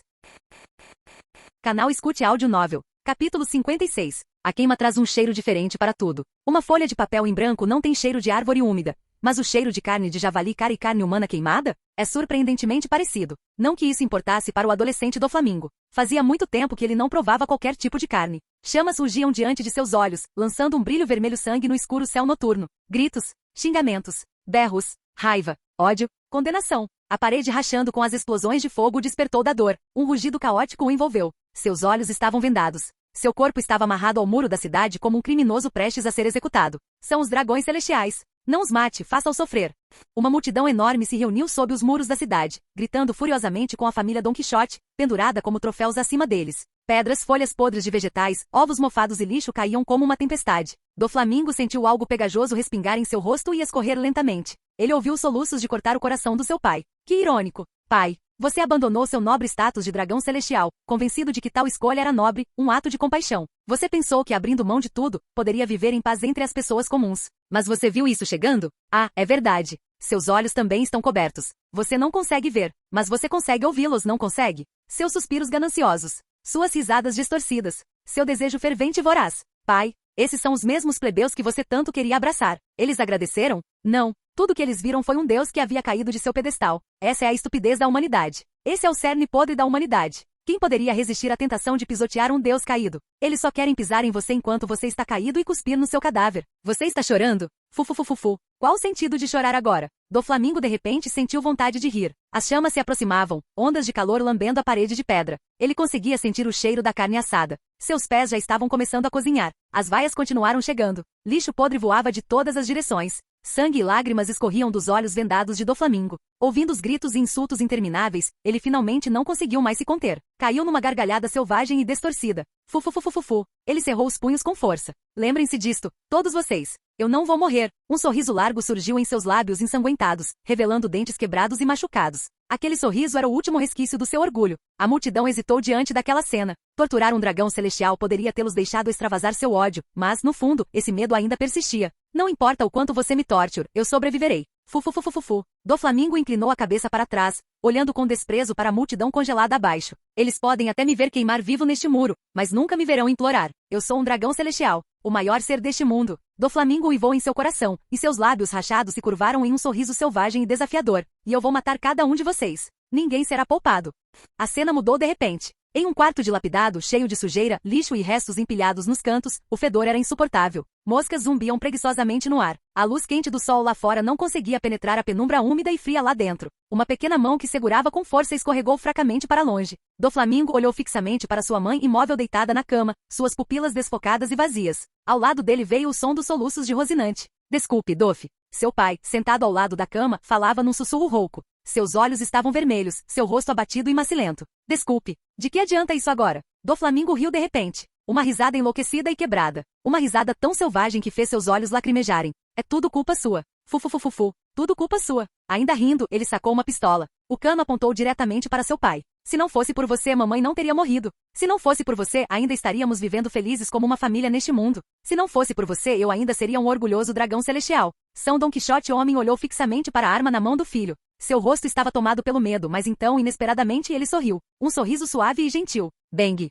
Canal Escute Áudio Novel. Capítulo 56. A queima traz um cheiro diferente para tudo. Uma folha de papel em branco não tem cheiro de árvore úmida. Mas o cheiro de carne de javali cara e carne humana queimada? É surpreendentemente parecido. Não que isso importasse para o adolescente Doflamingo. Fazia muito tempo que ele não provava qualquer tipo de carne. Chamas surgiam diante de seus olhos, lançando um brilho vermelho sangue no escuro céu noturno. Gritos, xingamentos, berros, raiva, ódio, condenação. A parede rachando com as explosões de fogo o despertou da dor. Um rugido caótico o envolveu. Seus olhos estavam vendados. Seu corpo estava amarrado ao muro da cidade como um criminoso prestes a ser executado. São os dragões celestiais. Não os mate, faça-os sofrer. Uma multidão enorme se reuniu sob os muros da cidade, gritando furiosamente com a família Don Quixote, pendurada como troféus acima deles. Pedras, folhas podres de vegetais, ovos mofados e lixo caíam como uma tempestade. Doflamingo sentiu algo pegajoso respingar em seu rosto e escorrer lentamente. Ele ouviu os soluços de cortar o coração do seu pai. Que irônico. Pai. Você abandonou seu nobre status de dragão celestial, convencido de que tal escolha era nobre, um ato de compaixão. Você pensou que abrindo mão de tudo, poderia viver em paz entre as pessoas comuns. Mas você viu isso chegando? Ah, é verdade. Seus olhos também estão cobertos. Você não consegue ver, mas você consegue ouvi-los, não consegue? Seus suspiros gananciosos. Suas risadas distorcidas. Seu desejo fervente e voraz. Pai, esses são os mesmos plebeus que você tanto queria abraçar. Eles agradeceram? Não. Tudo que eles viram foi um Deus que havia caído de seu pedestal. Essa é a estupidez da humanidade. Esse é o cerne podre da humanidade. Quem poderia resistir à tentação de pisotear um Deus caído? Eles só querem pisar em você enquanto você está caído e cuspir no seu cadáver. Você está chorando? Fufufufufu. Qual o sentido de chorar agora? Doflamingo de repente sentiu vontade de rir. As chamas se aproximavam, ondas de calor lambendo a parede de pedra. Ele conseguia sentir o cheiro da carne assada. Seus pés já estavam começando a cozinhar. As vaias continuaram chegando. Lixo podre voava de todas as direções. Sangue e lágrimas escorriam dos olhos vendados de Doflamingo. Ouvindo os gritos e insultos intermináveis, ele finalmente não conseguiu mais se conter. Caiu numa gargalhada selvagem e distorcida. Fufufufufufu. Ele cerrou os punhos com força. Lembrem-se disto, todos vocês. Eu não vou morrer. Um sorriso largo surgiu em seus lábios ensanguentados, revelando dentes quebrados e machucados. Aquele sorriso era o último resquício do seu orgulho. A multidão hesitou diante daquela cena. Torturar um dragão celestial poderia tê-los deixado extravasar seu ódio, mas, no fundo, esse medo ainda persistia. Não importa o quanto você me torture, eu sobreviverei. Fufufufufufu. Doflamingo inclinou a cabeça para trás, olhando com desprezo para a multidão congelada abaixo. Eles podem até me ver queimar vivo neste muro, mas nunca me verão implorar. Eu sou um dragão celestial, o maior ser deste mundo. Doflamingo uivou em seu coração, e seus lábios rachados se curvaram em um sorriso selvagem e desafiador. E eu vou matar cada um de vocês. Ninguém será poupado. A cena mudou de repente. Em um quarto dilapidado, cheio de sujeira, lixo e restos empilhados nos cantos, o fedor era insuportável. Moscas zumbiam preguiçosamente no ar. A luz quente do sol lá fora não conseguia penetrar a penumbra úmida e fria lá dentro. Uma pequena mão que segurava com força escorregou fracamente para longe. Doflamingo olhou fixamente para sua mãe imóvel deitada na cama, suas pupilas desfocadas e vazias. Ao lado dele veio o som dos soluços de Rosinante. Desculpe, Dof. Seu pai, sentado ao lado da cama, falava num sussurro rouco. Seus olhos estavam vermelhos, seu rosto abatido e macilento. Desculpe. De que adianta isso agora? Doflamingo riu de repente. Uma risada enlouquecida e quebrada. Uma risada tão selvagem que fez seus olhos lacrimejarem. É tudo culpa sua. Fufufufufu. Tudo culpa sua. Ainda rindo, ele sacou uma pistola. O cano apontou diretamente para seu pai. Se não fosse por você, mamãe não teria morrido. Se não fosse por você, ainda estaríamos vivendo felizes como uma família neste mundo. Se não fosse por você, eu ainda seria um orgulhoso dragão celestial. São Dom Quixote homem olhou fixamente para a arma na mão do filho. Seu rosto estava tomado pelo medo, mas então, inesperadamente, ele sorriu. Um sorriso suave e gentil. Bang!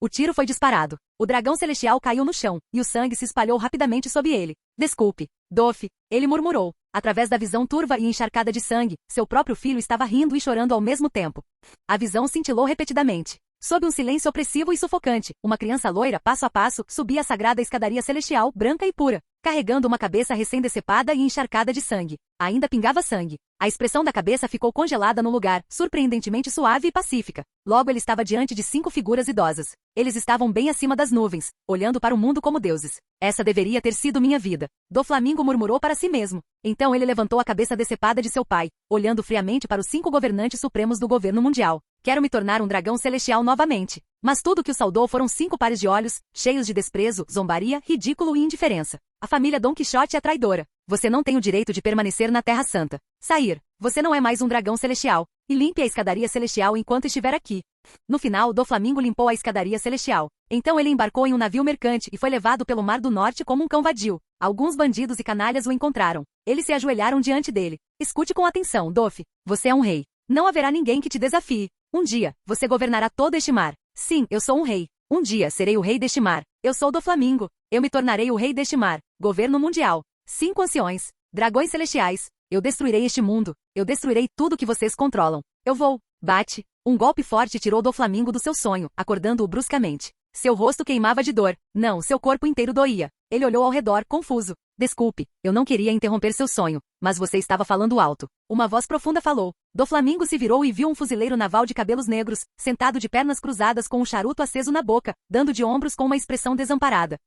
O tiro foi disparado. O dragão celestial caiu no chão, e o sangue se espalhou rapidamente sob ele. Desculpe, Dof, ele murmurou. Através da visão turva e encharcada de sangue, seu próprio filho estava rindo e chorando ao mesmo tempo. A visão cintilou repetidamente. Sob um silêncio opressivo e sufocante, uma criança loira, passo a passo, subia a sagrada escadaria celestial, branca e pura, carregando uma cabeça recém-decepada e encharcada de sangue. Ainda pingava sangue. A expressão da cabeça ficou congelada no lugar, surpreendentemente suave e pacífica. Logo ele estava diante de 5 figuras idosas. Eles estavam bem acima das nuvens, olhando para o mundo como deuses. Essa deveria ter sido minha vida. Doflamingo murmurou para si mesmo. Então ele levantou a cabeça decepada de seu pai, olhando friamente para os 5 governantes supremos do governo mundial. Quero me tornar um dragão celestial novamente. Mas tudo que o saudou foram 5 pares de olhos, cheios de desprezo, zombaria, ridículo e indiferença. A família Dom Quixote é traidora. Você não tem o direito de permanecer na Terra Santa. Sair. Você não é mais um dragão celestial. E limpe a escadaria celestial enquanto estiver aqui. No final, Doflamingo limpou a escadaria celestial. Então ele embarcou em um navio mercante e foi levado pelo Mar do Norte como um cão vadio. Alguns bandidos e canalhas o encontraram. Eles se ajoelharam diante dele. Escute com atenção, Dof. Você é um rei. Não haverá ninguém que te desafie. Um dia, você governará todo este mar. Sim, eu sou um rei. Um dia serei o rei deste mar. Eu sou Doflamingo. Eu me tornarei o rei deste mar. Governo mundial. 5 anciões. Dragões celestiais. Eu destruirei este mundo. Eu destruirei tudo que vocês controlam. Eu vou. Bate. Um golpe forte tirou Doflamingo do seu sonho, acordando-o bruscamente. Seu rosto queimava de dor. Não, seu corpo inteiro doía. Ele olhou ao redor, confuso. Desculpe, eu não queria interromper seu sonho, mas você estava falando alto. Uma voz profunda falou. Doflamingo se virou e viu um fuzileiro naval de cabelos negros, sentado de pernas cruzadas com um charuto aceso na boca, dando de ombros com uma expressão desamparada.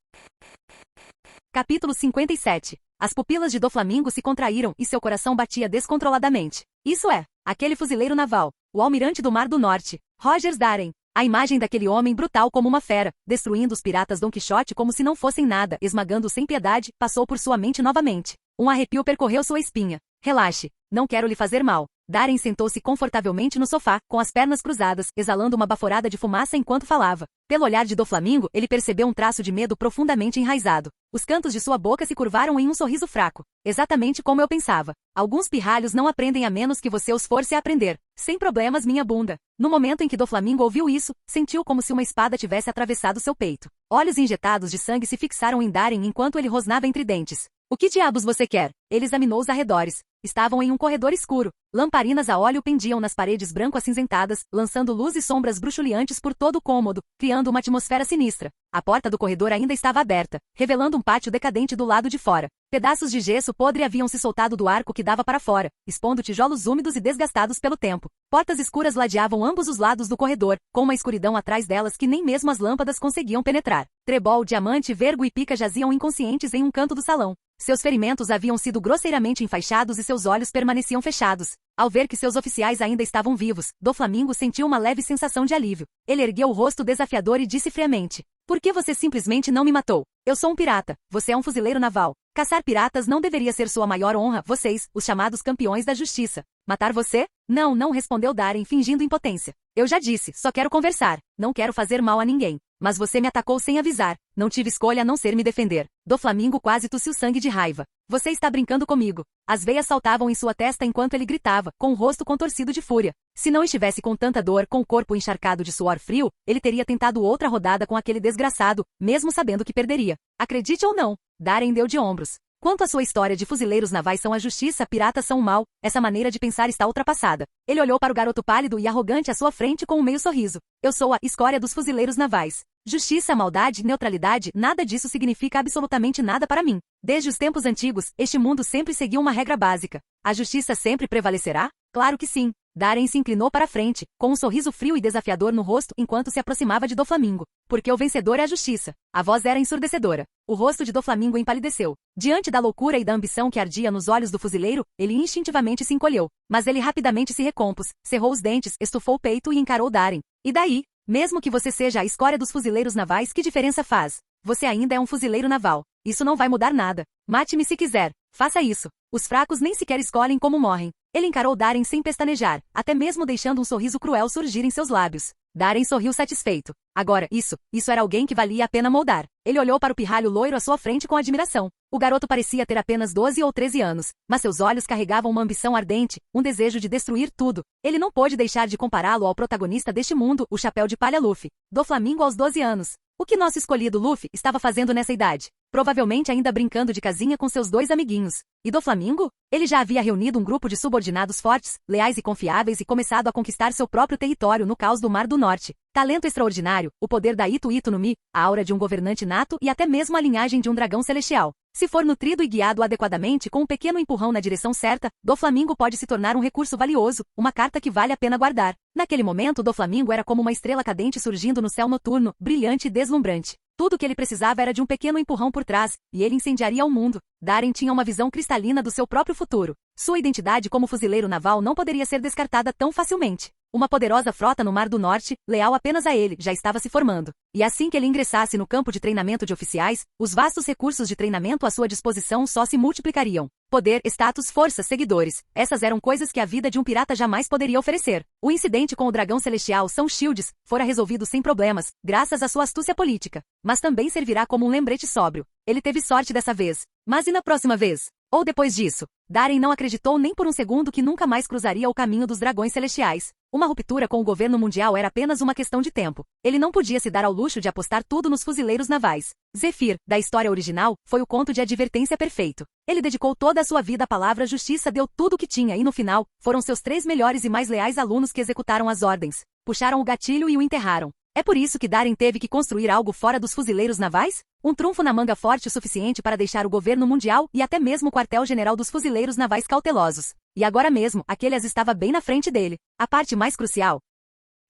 Capítulo 57. As pupilas de Doflamingo se contraíram e seu coração batia descontroladamente. Isso é, aquele fuzileiro naval, o almirante do Mar do Norte, Rogers Darren. A imagem daquele homem brutal como uma fera, destruindo os piratas Dom Quixote como se não fossem nada, esmagando sem piedade, passou por sua mente novamente. Um arrepio percorreu sua espinha. Relaxe, não quero lhe fazer mal. Darren sentou-se confortavelmente no sofá, com as pernas cruzadas, exalando uma baforada de fumaça enquanto falava. Pelo olhar de Doflamingo, ele percebeu um traço de medo profundamente enraizado. Os cantos de sua boca se curvaram em um sorriso fraco. Exatamente como eu pensava. Alguns pirralhos não aprendem a menos que você os force a aprender. Sem problemas, minha bunda. No momento em que Doflamingo ouviu isso, sentiu como se uma espada tivesse atravessado seu peito. Olhos injetados de sangue se fixaram em Darren enquanto ele rosnava entre dentes. O que diabos você quer? Ele examinou os arredores. Estavam em um corredor escuro. Lamparinas a óleo pendiam nas paredes branco-acinzentadas, lançando luz e sombras bruxuleantes por todo o cômodo, criando uma atmosfera sinistra. A porta do corredor ainda estava aberta, revelando um pátio decadente do lado de fora. Pedaços de gesso podre haviam se soltado do arco que dava para fora, expondo tijolos úmidos e desgastados pelo tempo. Portas escuras ladeavam ambos os lados do corredor, com uma escuridão atrás delas que nem mesmo as lâmpadas conseguiam penetrar. Trebol, diamante, vergo e pica jaziam inconscientes em um canto do salão. Seus ferimentos haviam sido grosseiramente enfaixados e seus olhos permaneciam fechados. Ao ver que seus oficiais ainda estavam vivos, Doflamingo sentiu uma leve sensação de alívio. Ele ergueu o rosto desafiador e disse friamente: "Por que você simplesmente não me matou? Eu sou um pirata, você é um fuzileiro naval. Caçar piratas não deveria ser sua maior honra, vocês, os chamados campeões da justiça. Matar você? Não, não", respondeu Darren, fingindo impotência. "Eu já disse, só quero conversar. Não quero fazer mal a ninguém. Mas você me atacou sem avisar. Não tive escolha a não ser me defender." Doflamingo quase tossiu sangue de raiva. "Você está brincando comigo." As veias saltavam em sua testa enquanto ele gritava, com o rosto contorcido de fúria. Se não estivesse com tanta dor, com o corpo encharcado de suor frio, ele teria tentado outra rodada com aquele desgraçado, mesmo sabendo que perderia. Acredite ou não, Darren deu de ombros. Quanto à sua história de fuzileiros navais são a justiça, piratas são o mal, essa maneira de pensar está ultrapassada. Ele olhou para o garoto pálido e arrogante à sua frente com um meio sorriso. "Eu sou a escória dos fuzileiros navais. Justiça, maldade, neutralidade, nada disso significa absolutamente nada para mim. Desde os tempos antigos, este mundo sempre seguiu uma regra básica. A justiça sempre prevalecerá? Claro que sim." Darren se inclinou para a frente, com um sorriso frio e desafiador no rosto enquanto se aproximava de Doflamingo. "Porque o vencedor é a justiça." A voz era ensurdecedora. O rosto de Doflamingo empalideceu. Diante da loucura e da ambição que ardia nos olhos do fuzileiro, ele instintivamente se encolheu. Mas ele rapidamente se recompôs, cerrou os dentes, estufou o peito e encarou Darren. "E daí? Mesmo que você seja a escória dos fuzileiros navais, que diferença faz? Você ainda é um fuzileiro naval. Isso não vai mudar nada. Mate-me se quiser. Faça isso. Os fracos nem sequer escolhem como morrem." Ele encarou Darren sem pestanejar, até mesmo deixando um sorriso cruel surgir em seus lábios. Darren sorriu satisfeito. Agora, isso era alguém que valia a pena moldar. Ele olhou para o pirralho loiro à sua frente com admiração. O garoto parecia ter apenas 12 ou 13 anos, mas seus olhos carregavam uma ambição ardente, um desejo de destruir tudo. Ele não pôde deixar de compará-lo ao protagonista deste mundo, o chapéu de palha Luffy. Doflamingo aos 12 anos. O que nosso escolhido Luffy estava fazendo nessa idade? Provavelmente ainda brincando de casinha com seus dois amiguinhos. E Doflamingo? Ele já havia reunido um grupo de subordinados fortes, leais e confiáveis e começado a conquistar seu próprio território no caos do Mar do Norte. Talento extraordinário, o poder da Ito Ito no Mi, a aura de um governante nato e até mesmo a linhagem de um dragão celestial. Se for nutrido e guiado adequadamente com um pequeno empurrão na direção certa, Doflamingo pode se tornar um recurso valioso, uma carta que vale a pena guardar. Naquele momento, Doflamingo era como uma estrela cadente surgindo no céu noturno, brilhante e deslumbrante. Tudo o que ele precisava era de um pequeno empurrão por trás, e ele incendiaria o mundo. Darren tinha uma visão cristalina do seu próprio futuro. Sua identidade como fuzileiro naval não poderia ser descartada tão facilmente. Uma poderosa frota no Mar do Norte, leal apenas a ele, já estava se formando. E assim que ele ingressasse no campo de treinamento de oficiais, os vastos recursos de treinamento à sua disposição só se multiplicariam. Poder, status, força, seguidores. Essas eram coisas que a vida de um pirata jamais poderia oferecer. O incidente com o dragão celestial São Shields fora resolvido sem problemas, graças à sua astúcia política. Mas também servirá como um lembrete sóbrio. Ele teve sorte dessa vez. Mas e na próxima vez? Ou depois disso? Darren não acreditou nem por um segundo que nunca mais cruzaria o caminho dos dragões celestiais. Uma ruptura com o governo mundial era apenas uma questão de tempo. Ele não podia se dar ao luxo de apostar tudo nos fuzileiros navais. Zephyr, da história original, foi o conto de advertência perfeito. Ele dedicou toda a sua vida à palavra justiça, deu tudo o que tinha e no final, foram seus 3 melhores e mais leais alunos que executaram as ordens. Puxaram o gatilho e o enterraram. É por isso que Darren teve que construir algo fora dos fuzileiros navais? Um trunfo na manga forte o suficiente para deixar o governo mundial e até mesmo o quartel-general dos fuzileiros navais cautelosos. E agora mesmo, aqueles estava bem na frente dele. A parte mais crucial.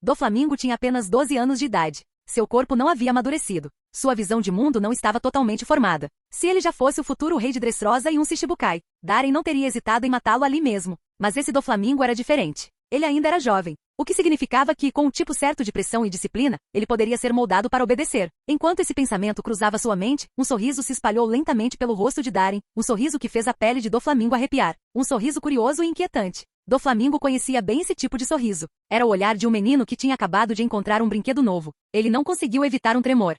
Doflamingo tinha apenas 12 anos de idade. Seu corpo não havia amadurecido. Sua visão de mundo não estava totalmente formada. Se ele já fosse o futuro rei de Dressrosa e um Shichibukai, Darren não teria hesitado em matá-lo ali mesmo. Mas esse Doflamingo era diferente. Ele ainda era jovem, o que significava que, com um tipo certo de pressão e disciplina, ele poderia ser moldado para obedecer. Enquanto esse pensamento cruzava sua mente, um sorriso se espalhou lentamente pelo rosto de Darren, um sorriso que fez a pele de Doflamingo arrepiar, um sorriso curioso e inquietante. Doflamingo conhecia bem esse tipo de sorriso. Era o olhar de um menino que tinha acabado de encontrar um brinquedo novo. Ele não conseguiu evitar um tremor.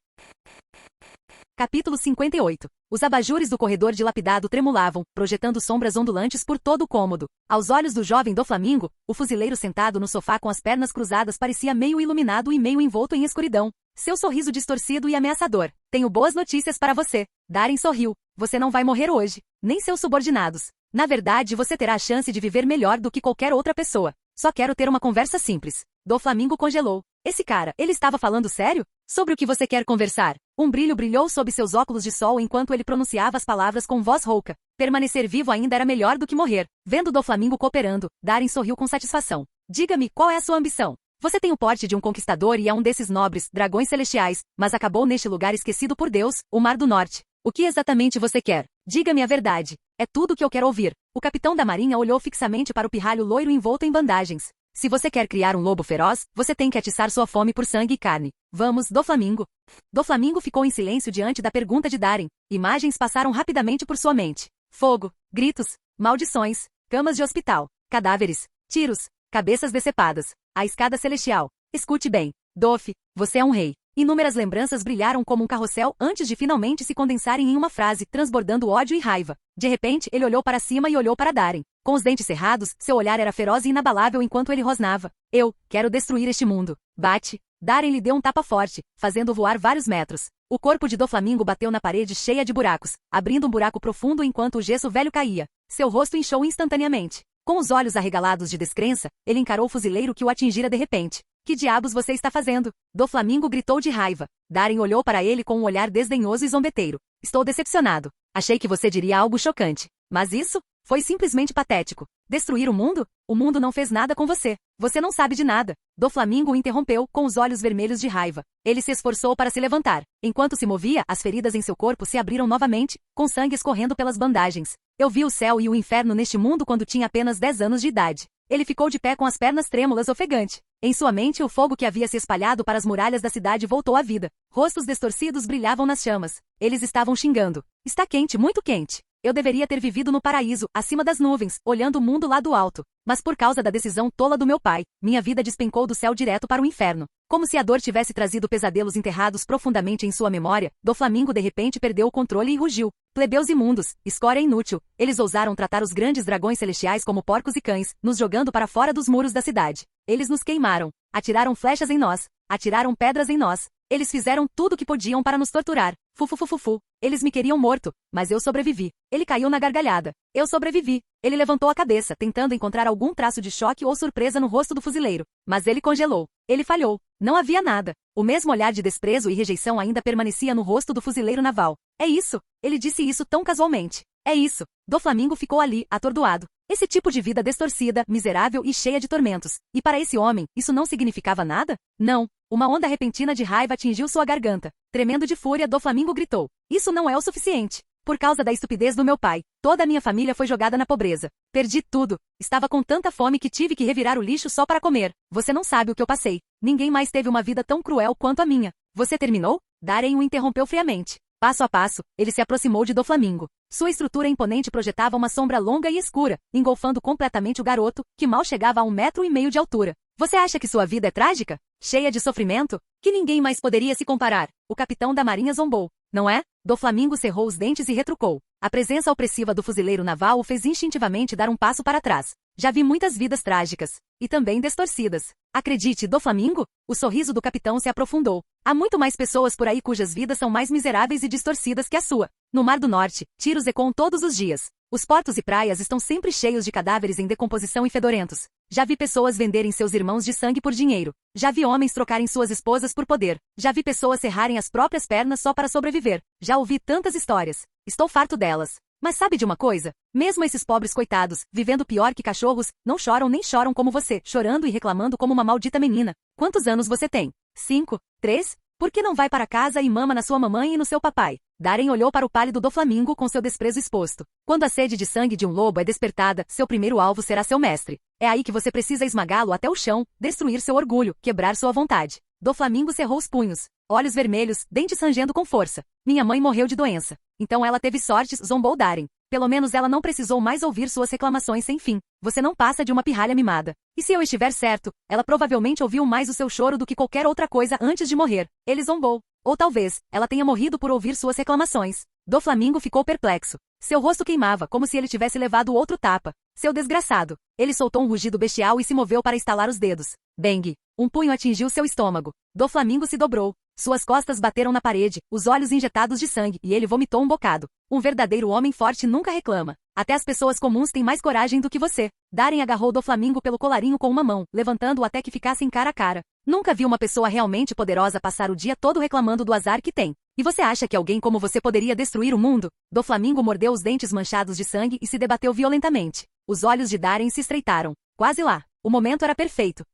Capítulo 58. Os abajures do corredor dilapidado tremulavam, projetando sombras ondulantes por todo o cômodo. Aos olhos do jovem Doflamingo, o fuzileiro sentado no sofá com as pernas cruzadas parecia meio iluminado e meio envolto em escuridão. Seu sorriso distorcido e ameaçador. Tenho boas notícias para você. Darren sorriu. Você não vai morrer hoje. Nem seus subordinados. Na verdade, você terá a chance de viver melhor do que qualquer outra pessoa. Só quero ter uma conversa simples. Doflamingo congelou. Esse cara, ele estava falando sério? Sobre o que você quer conversar? Um brilho brilhou sob seus óculos de sol enquanto ele pronunciava as palavras com voz rouca. Permanecer vivo ainda era melhor do que morrer. Vendo Doflamingo cooperando, Darren sorriu com satisfação. Diga-me, qual é a sua ambição? Você tem o porte de um conquistador e é um desses nobres, dragões celestiais, mas acabou neste lugar esquecido por Deus, o Mar do Norte. O que exatamente você quer? Diga-me a verdade. É tudo o que eu quero ouvir. O capitão da marinha olhou fixamente para o pirralho loiro envolto em bandagens. Se você quer criar um lobo feroz, você tem que atiçar sua fome por sangue e carne. Vamos, Doflamingo. Doflamingo ficou em silêncio diante da pergunta de Darren. Imagens passaram rapidamente por sua mente. Fogo, gritos, maldições, camas de hospital, cadáveres, tiros, cabeças decepadas, a escada celestial. Escute bem. Dof, você é um rei. Inúmeras lembranças brilharam como um carrossel antes de finalmente se condensarem em uma frase, transbordando ódio e raiva. De repente, ele olhou para cima e olhou para Darren. Com os dentes cerrados, seu olhar era feroz e inabalável enquanto ele rosnava. Eu quero destruir este mundo. Bate. Darren lhe deu um tapa forte, fazendo voar vários metros. O corpo de Doflamingo bateu na parede cheia de buracos, abrindo um buraco profundo enquanto o gesso velho caía. Seu rosto inchou instantaneamente. Com os olhos arregalados de descrença, ele encarou o fuzileiro que o atingira de repente. Que diabos você está fazendo? Doflamingo gritou de raiva. Darren olhou para ele com um olhar desdenhoso e zombeteiro. Estou decepcionado. Achei que você diria algo chocante. Mas isso? Foi simplesmente patético. Destruir o mundo? O mundo não fez nada com você. Você não sabe de nada. Doflamingo o interrompeu, com os olhos vermelhos de raiva. Ele se esforçou para se levantar. Enquanto se movia, as feridas em seu corpo se abriram novamente, com sangue escorrendo pelas bandagens. Eu vi o céu e o inferno neste mundo quando tinha apenas 10 anos de idade. Ele ficou de pé com as pernas trêmulas, ofegante. Em sua mente, o fogo que havia se espalhado para as muralhas da cidade voltou à vida. Rostos distorcidos brilhavam nas chamas. Eles estavam xingando. Está quente, muito quente. Eu deveria ter vivido no paraíso, acima das nuvens, olhando o mundo lá do alto. Mas por causa da decisão tola do meu pai, minha vida despencou do céu direto para o inferno. Como se a dor tivesse trazido pesadelos enterrados profundamente em sua memória, Doflamingo de repente perdeu o controle e rugiu. Plebeus imundos, escória inútil. Eles ousaram tratar os grandes dragões celestiais como porcos e cães, nos jogando para fora dos muros da cidade. Eles nos queimaram. Atiraram flechas em nós. Atiraram pedras em nós. Eles fizeram tudo o que podiam para nos torturar. Fufufufufu. Eles me queriam morto, mas eu sobrevivi. Ele caiu na gargalhada. Eu sobrevivi. Ele levantou a cabeça, tentando encontrar algum traço de choque ou surpresa no rosto do fuzileiro. Mas ele congelou. Ele falhou. Não havia nada. O mesmo olhar de desprezo e rejeição ainda permanecia no rosto do fuzileiro naval. É isso. Ele disse isso tão casualmente. É isso. Doflamingo ficou ali, atordoado. Esse tipo de vida distorcida, miserável e cheia de tormentos. E para esse homem, isso não significava nada? Não. Uma onda repentina de raiva atingiu sua garganta. Tremendo de fúria, Doflamingo gritou. Isso não é o suficiente. Por causa da estupidez do meu pai, toda a minha família foi jogada na pobreza. Perdi tudo. Estava com tanta fome que tive que revirar o lixo só para comer. Você não sabe o que eu passei. Ninguém mais teve uma vida tão cruel quanto a minha. Você terminou? Darren o interrompeu friamente. Passo a passo, ele se aproximou de Doflamingo. Sua estrutura imponente projetava uma sombra longa e escura, engolfando completamente o garoto, que mal chegava a 1,5 metro de altura. Você acha que sua vida é trágica? Cheia de sofrimento? Que ninguém mais poderia se comparar. O capitão da marinha zombou. Não é? Doflamingo cerrou os dentes e retrucou. A presença opressiva do fuzileiro naval o fez instintivamente dar um passo para trás. Já vi muitas vidas trágicas. E também distorcidas. Acredite, Doflamingo? O sorriso do capitão se aprofundou. Há muito mais pessoas por aí cujas vidas são mais miseráveis e distorcidas que a sua. No Mar do Norte, tiros ecoam todos os dias. Os portos e praias estão sempre cheios de cadáveres em decomposição e fedorentos. Já vi pessoas venderem seus irmãos de sangue por dinheiro. Já vi homens trocarem suas esposas por poder. Já vi pessoas serrarem as próprias pernas só para sobreviver. Já ouvi tantas histórias. Estou farto delas. Mas sabe de uma coisa? Mesmo esses pobres coitados, vivendo pior que cachorros, não choram nem choram como você, chorando e reclamando como uma maldita menina. Quantos anos você tem? 5? 3? Por que não vai para casa e mama na sua mamãe e no seu papai? Darren olhou para o pálido Doflamingo com seu desprezo exposto. Quando a sede de sangue de um lobo é despertada, seu primeiro alvo será seu mestre. É aí que você precisa esmagá-lo até o chão, destruir seu orgulho, quebrar sua vontade. Doflamingo cerrou os punhos. olhos vermelhos, dentes rangendo com força. Minha mãe morreu de doença. Então ela teve sortes, zombou Darin. Pelo menos ela não precisou mais ouvir suas reclamações sem fim. Você não passa de uma pirralha mimada. E se eu estiver certo, ela provavelmente ouviu mais o seu choro do que qualquer outra coisa antes de morrer. Ele zombou. Ou talvez, ela tenha morrido por ouvir suas reclamações. Doflamingo ficou perplexo. Seu rosto queimava, como se ele tivesse levado outro tapa. Seu desgraçado. Ele soltou um rugido bestial e se moveu para estalar os dedos. Bang! Um punho atingiu seu estômago. Doflamingo se dobrou. Suas costas bateram na parede, os olhos injetados de sangue, e ele vomitou um bocado. Um verdadeiro homem forte nunca reclama. Até as pessoas comuns têm mais coragem do que você. Darin agarrou Doflamingo pelo colarinho com uma mão, levantando-o até que ficassem cara a cara. Nunca vi uma pessoa realmente poderosa passar o dia todo reclamando do azar que tem. E você acha que alguém como você poderia destruir o mundo? Doflamingo mordeu os dentes manchados de sangue e se debateu violentamente. Os olhos de Darin se estreitaram. Quase lá. O momento era perfeito.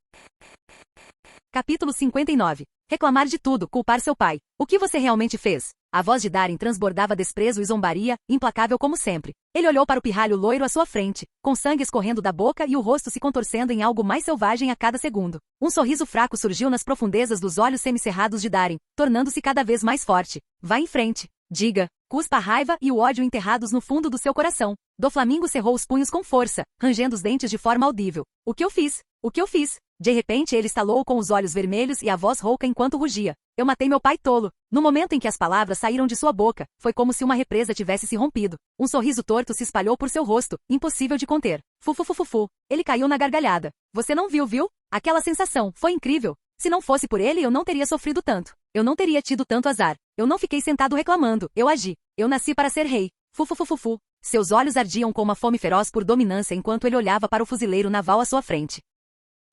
Capítulo 59. Reclamar de tudo, culpar seu pai. O que você realmente fez? A voz de Darin transbordava desprezo e zombaria, implacável como sempre. Ele olhou para o pirralho loiro à sua frente, com sangue escorrendo da boca e o rosto se contorcendo em algo mais selvagem a cada segundo. Um sorriso fraco surgiu nas profundezas dos olhos semicerrados de Darin, tornando-se cada vez mais forte. Vá em frente. Diga. Cuspa a raiva e o ódio enterrados no fundo do seu coração. Doflamingo cerrou os punhos com força, rangendo os dentes de forma audível. O que eu fiz? O que eu fiz? De repente ele estalou com os olhos vermelhos e a voz rouca enquanto rugia. Eu matei meu pai tolo. No momento em que as palavras saíram de sua boca, foi como se uma represa tivesse se rompido. Um sorriso torto se espalhou por seu rosto, impossível de conter. Fufufufufu. Ele caiu na gargalhada. Você não viu? Aquela sensação, foi incrível. Se não fosse por ele eu não teria sofrido tanto. Eu não teria tido tanto azar. Eu não fiquei sentado reclamando, eu agi. Eu nasci para ser rei. Fufufufufu. Seus olhos ardiam com uma fome feroz por dominância enquanto ele olhava para o fuzileiro naval à sua frente.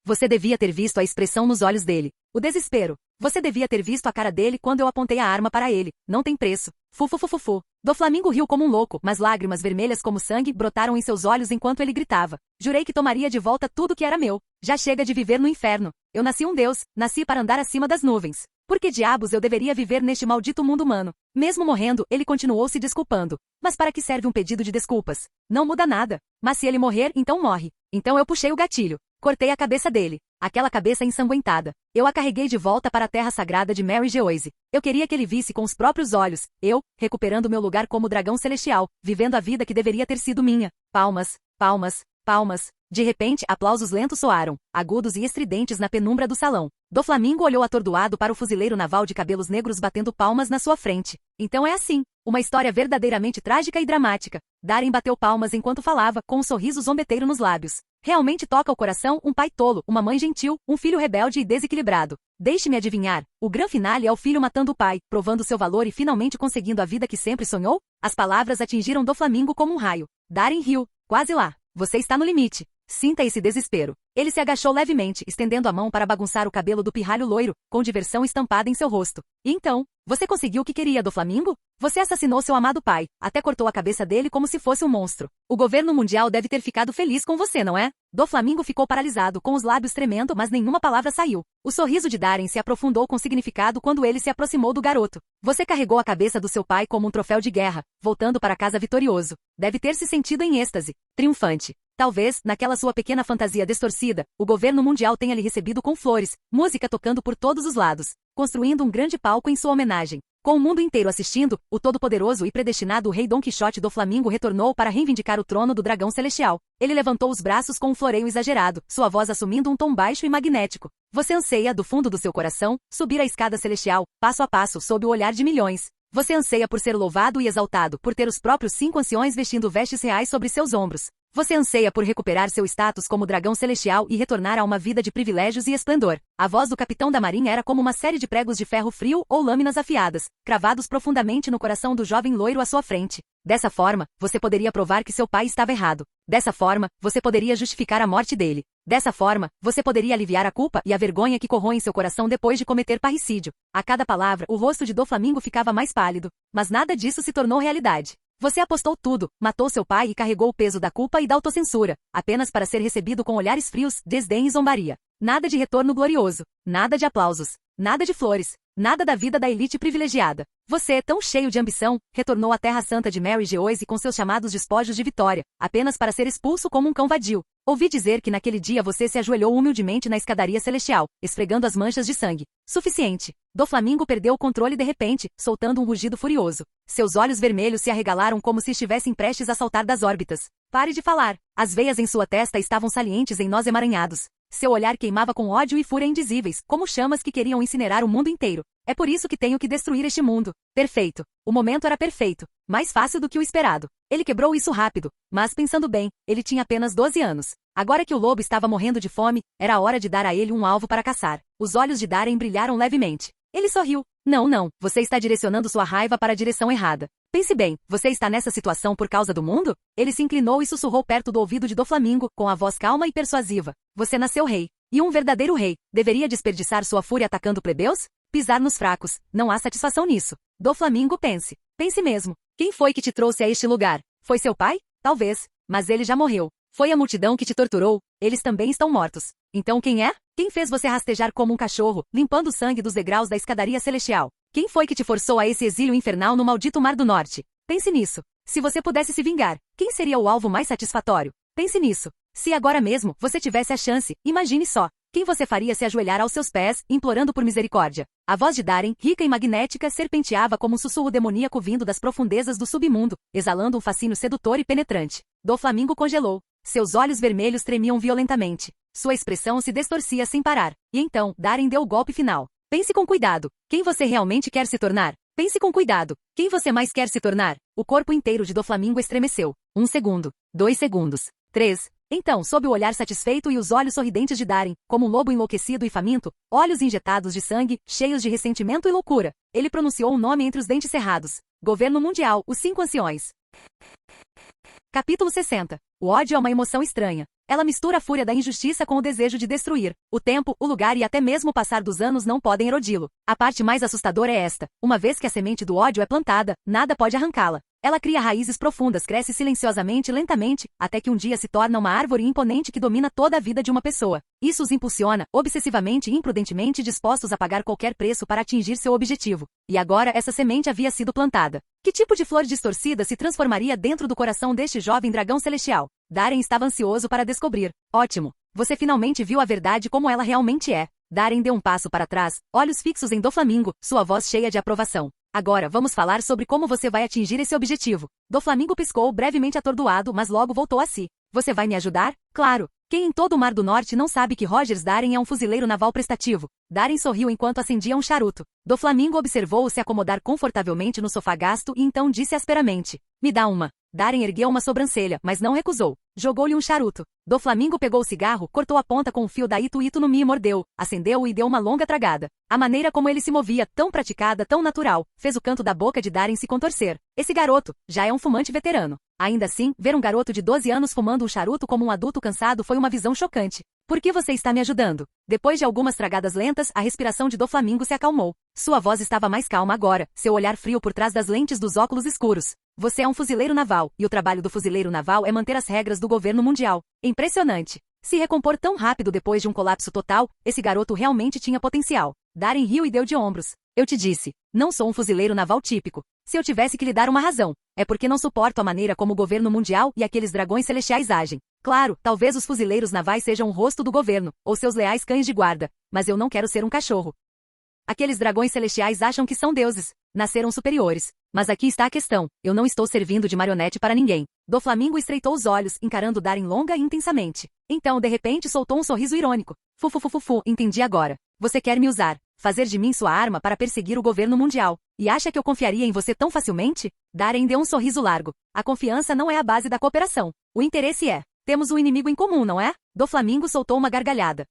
Você devia ter visto a expressão nos olhos dele. O desespero. Você devia ter visto a cara dele quando eu apontei a arma para ele. Não tem preço. Fufufufufu. Doflamingo riu como um louco, mas lágrimas vermelhas como sangue brotaram em seus olhos enquanto ele gritava. Jurei que tomaria de volta tudo que era meu. Já chega de viver no inferno. Eu nasci um deus, nasci para andar acima das nuvens. Por que diabos eu deveria viver neste maldito mundo humano? Mesmo morrendo, ele continuou se desculpando. Mas para que serve um pedido de desculpas? Não muda nada. Mas se ele morrer, então morre. Então eu puxei o gatilho. Cortei a cabeça dele. Aquela cabeça ensanguentada. Eu a carreguei de volta para a terra sagrada de Mary Geoise. Eu queria que ele visse com os próprios olhos. Eu, recuperando meu lugar como dragão celestial, vivendo a vida que deveria ter sido minha. Palmas, palmas, palmas. De repente, aplausos lentos soaram, agudos e estridentes na penumbra do salão. Doflamingo olhou atordoado para o fuzileiro naval de cabelos negros batendo palmas na sua frente. Então é assim. Uma história verdadeiramente trágica e dramática. Darin bateu palmas enquanto falava, com um sorriso zombeteiro nos lábios. Realmente toca o coração um pai tolo, uma mãe gentil, um filho rebelde e desequilibrado. Deixe-me adivinhar. O grande finale é o filho matando o pai, provando seu valor e finalmente conseguindo a vida que sempre sonhou? As palavras atingiram Doflamingo como um raio. Darin riu. Quase lá. Você está no limite. Sinta esse desespero. Ele se agachou levemente, estendendo a mão para bagunçar o cabelo do pirralho loiro, com diversão estampada em seu rosto. E então, você conseguiu o que queria, Doflamingo? Você assassinou seu amado pai, até cortou a cabeça dele como se fosse um monstro. O governo mundial deve ter ficado feliz com você, não é? Doflamingo ficou paralisado, com os lábios tremendo, mas nenhuma palavra saiu. O sorriso de Darin se aprofundou com significado quando ele se aproximou do garoto. Você carregou a cabeça do seu pai como um troféu de guerra, voltando para casa vitorioso. Deve ter se sentido em êxtase, triunfante. Talvez, naquela sua pequena fantasia distorcida, o governo mundial tenha lhe recebido com flores, música tocando por todos os lados, construindo um grande palco em sua homenagem. Com o mundo inteiro assistindo, o todo-poderoso e predestinado rei Dom Quixote Doflamingo retornou para reivindicar o trono do dragão celestial. Ele levantou os braços com um floreio exagerado, sua voz assumindo um tom baixo e magnético. Você anseia, do fundo do seu coração, subir a escada celestial, passo a passo, sob o olhar de milhões. Você anseia por ser louvado e exaltado, por ter os próprios 5 anciões vestindo vestes reais sobre seus ombros. Você anseia por recuperar seu status como dragão celestial e retornar a uma vida de privilégios e esplendor. A voz do capitão da marinha era como uma série de pregos de ferro frio ou lâminas afiadas, cravados profundamente no coração do jovem loiro à sua frente. Dessa forma, você poderia provar que seu pai estava errado. Dessa forma, você poderia justificar a morte dele. Dessa forma, você poderia aliviar a culpa e a vergonha que corroem seu coração depois de cometer parricídio. A cada palavra, o rosto de Doflamingo ficava mais pálido. Mas nada disso se tornou realidade. Você apostou tudo, matou seu pai e carregou o peso da culpa e da autocensura, apenas para ser recebido com olhares frios, desdém e zombaria. Nada de retorno glorioso, nada de aplausos, nada de flores, nada da vida da elite privilegiada. Você, tão cheio de ambição, retornou à Terra Santa de Mary Geoise com seus chamados despojos de vitória, apenas para ser expulso como um cão vadio. Ouvi dizer que naquele dia você se ajoelhou humildemente na escadaria celestial, esfregando as manchas de sangue. Suficiente. Doflamingo perdeu o controle de repente, soltando um rugido furioso. Seus olhos vermelhos se arregalaram como se estivessem prestes a saltar das órbitas. Pare de falar. As veias em sua testa estavam salientes em nós emaranhados. Seu olhar queimava com ódio e fúria indizíveis, como chamas que queriam incinerar o mundo inteiro. É por isso que tenho que destruir este mundo. Perfeito. O momento era perfeito. Mais fácil do que o esperado. Ele quebrou isso rápido. Mas pensando bem, ele tinha apenas 12 anos. Agora que o lobo estava morrendo de fome, era a hora de dar a ele um alvo para caçar. Os olhos de Darren brilharam levemente. Ele sorriu. Não, você está direcionando sua raiva para a direção errada. Pense bem, você está nessa situação por causa do mundo? Ele se inclinou e sussurrou perto do ouvido de Doflamingo, com a voz calma e persuasiva. Você nasceu rei. E um verdadeiro rei. Deveria desperdiçar sua fúria atacando plebeus? Pisar nos fracos. Não há satisfação nisso. Doflamingo, pense. Pense mesmo. Quem foi que te trouxe a este lugar? Foi seu pai? Talvez. Mas ele já morreu. Foi a multidão que te torturou. Eles também estão mortos. Então quem é? Quem fez você rastejar como um cachorro, limpando o sangue dos degraus da escadaria celestial? Quem foi que te forçou a esse exílio infernal no maldito Mar do Norte? Pense nisso. Se você pudesse se vingar, quem seria o alvo mais satisfatório? Pense nisso. Se agora mesmo você tivesse a chance, imagine só. Quem você faria se ajoelhar aos seus pés, implorando por misericórdia? A voz de Darren, rica e magnética, serpenteava como um sussurro demoníaco vindo das profundezas do submundo, exalando um fascínio sedutor e penetrante. Doflamingo congelou. Seus olhos vermelhos tremiam violentamente. Sua expressão se distorcia sem parar. E então, Darren deu o golpe final. Pense com cuidado. Quem você realmente quer se tornar? Pense com cuidado. Quem você mais quer se tornar? O corpo inteiro de Doflamingo estremeceu. 1 segundo. 2 segundos. 3. Então, sob o olhar satisfeito e os olhos sorridentes de Darren, como um lobo enlouquecido e faminto, olhos injetados de sangue, cheios de ressentimento e loucura, ele pronunciou um nome entre os dentes cerrados. Governo Mundial, os 5 Anciões. Capítulo 60. O ódio é uma emoção estranha. Ela mistura a fúria da injustiça com o desejo de destruir. O tempo, o lugar e até mesmo o passar dos anos não podem erodi-lo. A parte mais assustadora é esta. Uma vez que a semente do ódio é plantada, nada pode arrancá-la. Ela cria raízes profundas, cresce silenciosamente e lentamente, até que um dia se torna uma árvore imponente que domina toda a vida de uma pessoa. Isso os impulsiona, obsessivamente e imprudentemente dispostos a pagar qualquer preço para atingir seu objetivo. E agora essa semente havia sido plantada. Que tipo de flor distorcida se transformaria dentro do coração deste jovem dragão celestial? Darren estava ansioso para descobrir. Ótimo! Você finalmente viu a verdade como ela realmente é. Darren deu um passo para trás, olhos fixos em Doflamingo, sua voz cheia de aprovação. Agora vamos falar sobre como você vai atingir esse objetivo. Doflamingo piscou brevemente atordoado, mas logo voltou a si. Você vai me ajudar? Claro. Quem em todo o Mar do Norte não sabe que Rogers Darren é um fuzileiro naval prestativo? Darren sorriu enquanto acendia um charuto. Doflamingo observou-o se acomodar confortavelmente no sofá gasto e então disse asperamente. Me dá uma. Darren ergueu uma sobrancelha, mas não recusou. Jogou-lhe um charuto. Doflamingo pegou o cigarro, cortou a ponta com o fio da Ito no Mi e mordeu, acendeu-o e deu uma longa tragada. A maneira como ele se movia, tão praticada, tão natural, fez o canto da boca de Darren se contorcer. Esse garoto já é um fumante veterano. Ainda assim, ver um garoto de 12 anos fumando um charuto como um adulto cansado foi uma visão chocante. Por que você está me ajudando? Depois de algumas tragadas lentas, a respiração de Doflamingo se acalmou. Sua voz estava mais calma agora, seu olhar frio por trás das lentes dos óculos escuros. Você é um fuzileiro naval, e o trabalho do fuzileiro naval é manter as regras do governo mundial. Impressionante. Se recompor tão rápido depois de um colapso total, esse garoto realmente tinha potencial. Darren riu e deu de ombros. Eu te disse, não sou um fuzileiro naval típico. Se eu tivesse que lhe dar uma razão, é porque não suporto a maneira como o governo mundial e aqueles dragões celestiais agem. Claro, talvez os fuzileiros navais sejam o rosto do governo, ou seus leais cães de guarda, mas eu não quero ser um cachorro. Aqueles dragões celestiais acham que são deuses, nasceram superiores. Mas aqui está a questão, eu não estou servindo de marionete para ninguém. Doflamingo estreitou os olhos, encarando Darren longa e intensamente. Então, de repente, soltou um sorriso irônico. Entendi agora. Você quer me usar, fazer de mim sua arma para perseguir o governo mundial. E acha que eu confiaria em você tão facilmente? Darren deu um sorriso largo. A confiança não é a base da cooperação. O interesse é. Temos um inimigo em comum, não é? Doflamingo soltou uma gargalhada.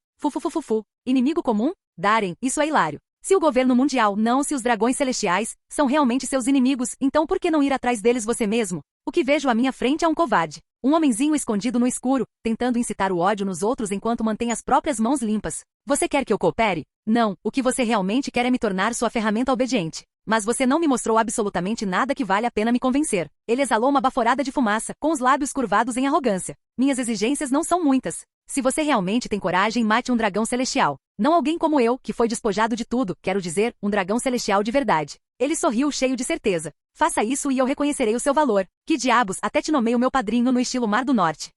Inimigo comum? Darren, isso é hilário. Se o governo mundial, não se os dragões celestiais, são realmente seus inimigos, então por que não ir atrás deles você mesmo? O que vejo à minha frente é um covarde. Um homenzinho escondido no escuro, tentando incitar o ódio nos outros enquanto mantém as próprias mãos limpas. Você quer que eu coopere? Não, o que você realmente quer é me tornar sua ferramenta obediente. Mas você não me mostrou absolutamente nada que vale a pena me convencer. Ele exalou uma baforada de fumaça, com os lábios curvados em arrogância. Minhas exigências não são muitas. Se você realmente tem coragem, mate um dragão celestial. Não alguém como eu, que foi despojado de tudo, quero dizer, um dragão celestial de verdade. Ele sorriu cheio de certeza. Faça isso e eu reconhecerei o seu valor. Que diabos, até te nomeio meu padrinho no estilo Mar do Norte.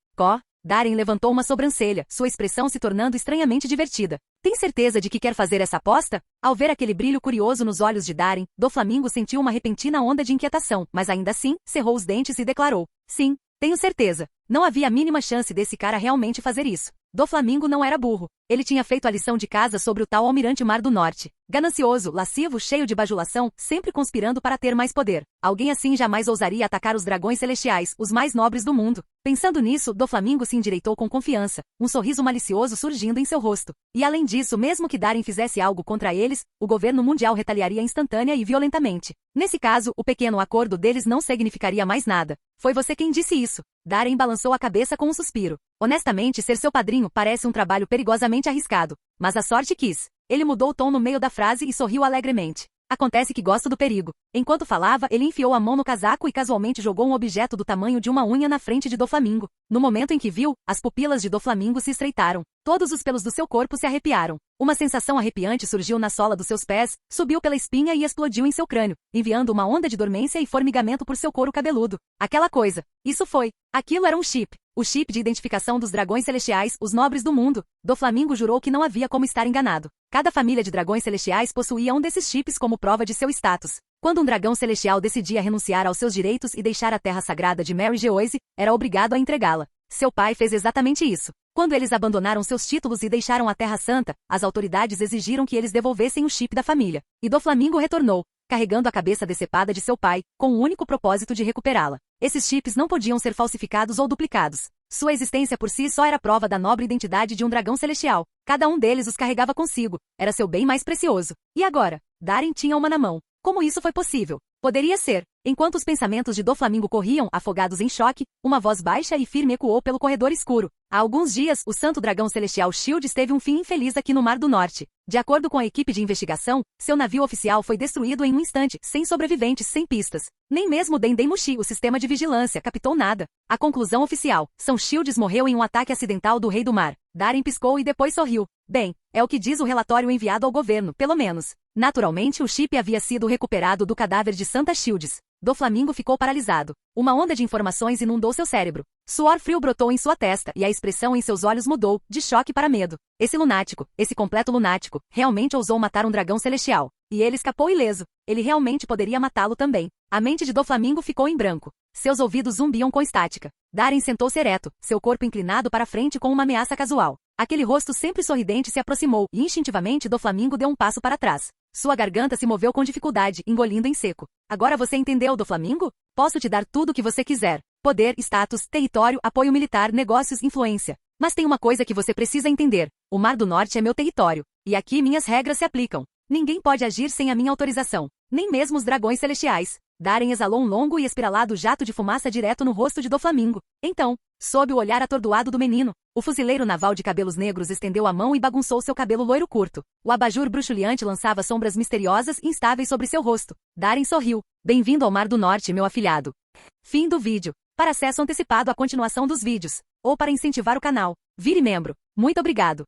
Darin levantou uma sobrancelha, sua expressão se tornando estranhamente divertida. Tem certeza de que quer fazer essa aposta? Ao ver aquele brilho curioso nos olhos de Darin, Doflamingo sentiu uma repentina onda de inquietação, mas ainda assim, cerrou os dentes e declarou: sim, tenho certeza. Não havia a mínima chance desse cara realmente fazer isso. Doflamingo não era burro. Ele tinha feito a lição de casa sobre o tal Almirante Mar do Norte. Ganancioso, lascivo, cheio de bajulação, sempre conspirando para ter mais poder. Alguém assim jamais ousaria atacar os dragões celestiais, os mais nobres do mundo. Pensando nisso, Doflamingo se endireitou com confiança, um sorriso malicioso surgindo em seu rosto. E além disso, mesmo que Darin fizesse algo contra eles, o governo mundial retaliaria instantânea e violentamente. Nesse caso, o pequeno acordo deles não significaria mais nada. Foi você quem disse isso. Darin balançou a cabeça com um suspiro. Honestamente, ser seu padrinho parece um trabalho perigosamente arriscado. Mas a sorte quis. Ele mudou o tom no meio da frase e sorriu alegremente. Acontece que gosto do perigo. Enquanto falava, ele enfiou a mão no casaco e casualmente jogou um objeto do tamanho de uma unha na frente de Doflamingo. No momento em que viu, as pupilas de Doflamingo se estreitaram. Todos os pelos do seu corpo se arrepiaram. Uma sensação arrepiante surgiu na sola dos seus pés, subiu pela espinha e explodiu em seu crânio, enviando uma onda de dormência e formigamento por seu couro cabeludo. Aquela coisa. Isso foi. Aquilo era um chip. O chip de identificação dos dragões celestiais, os nobres do mundo. Doflamingo jurou que não havia como estar enganado. Cada família de dragões celestiais possuía um desses chips como prova de seu status. Quando um dragão celestial decidia renunciar aos seus direitos e deixar a terra sagrada de Mary Geoise, era obrigado a entregá-la. Seu pai fez exatamente isso. Quando eles abandonaram seus títulos e deixaram a Terra Santa, as autoridades exigiram que eles devolvessem o chip da família. E Doflamingo retornou, carregando a cabeça decepada de seu pai, com o único propósito de recuperá-la. Esses chips não podiam ser falsificados ou duplicados. Sua existência por si só era prova da nobre identidade de um dragão celestial. Cada um deles os carregava consigo. Era seu bem mais precioso. E agora? Darin tinha uma na mão. Como isso foi possível? Poderia ser. Enquanto os pensamentos de Doflamingo corriam, afogados em choque, uma voz baixa e firme ecoou pelo corredor escuro. Há alguns dias, o santo dragão celestial Shield teve um fim infeliz aqui no Mar do Norte. De acordo com a equipe de investigação, seu navio oficial foi destruído em um instante, sem sobreviventes, sem pistas. Nem mesmo Dendemushi, o sistema de vigilância, captou nada. A conclusão oficial: São Shields morreu em um ataque acidental do Rei do Mar. Darin piscou e depois sorriu. Bem, é o que diz o relatório enviado ao governo, pelo menos. Naturalmente, o chip havia sido recuperado do cadáver de Santa Shields. Doflamingo ficou paralisado. Uma onda de informações inundou seu cérebro. Suor frio brotou em sua testa e a expressão em seus olhos mudou, de choque para medo. Esse lunático, esse completo lunático, realmente ousou matar um dragão celestial. E ele escapou ileso. Ele realmente poderia matá-lo também. A mente de Doflamingo ficou em branco. Seus ouvidos zumbiam com estática. Darin sentou-se ereto, seu corpo inclinado para frente com uma ameaça casual. Aquele rosto sempre sorridente se aproximou e instintivamente Doflamingo deu um passo para trás. Sua garganta se moveu com dificuldade, engolindo em seco. Agora você entendeu, Doflamingo? Posso te dar tudo o que você quiser. Poder, status, território, apoio militar, negócios, influência. Mas tem uma coisa que você precisa entender. O Mar do Norte é meu território. E aqui minhas regras se aplicam. Ninguém pode agir sem a minha autorização. Nem mesmo os dragões celestiais. Darin exalou um longo e espiralado jato de fumaça direto no rosto de Doflamingo. Então, sob o olhar atordoado do menino, o fuzileiro naval de cabelos negros estendeu a mão e bagunçou seu cabelo loiro curto. O abajur bruxuleante lançava sombras misteriosas e instáveis sobre seu rosto. Darin sorriu. Bem-vindo ao Mar do Norte, meu afilhado. Fim do vídeo. Para acesso antecipado à continuação dos vídeos, ou para incentivar o canal, vire membro. Muito obrigado.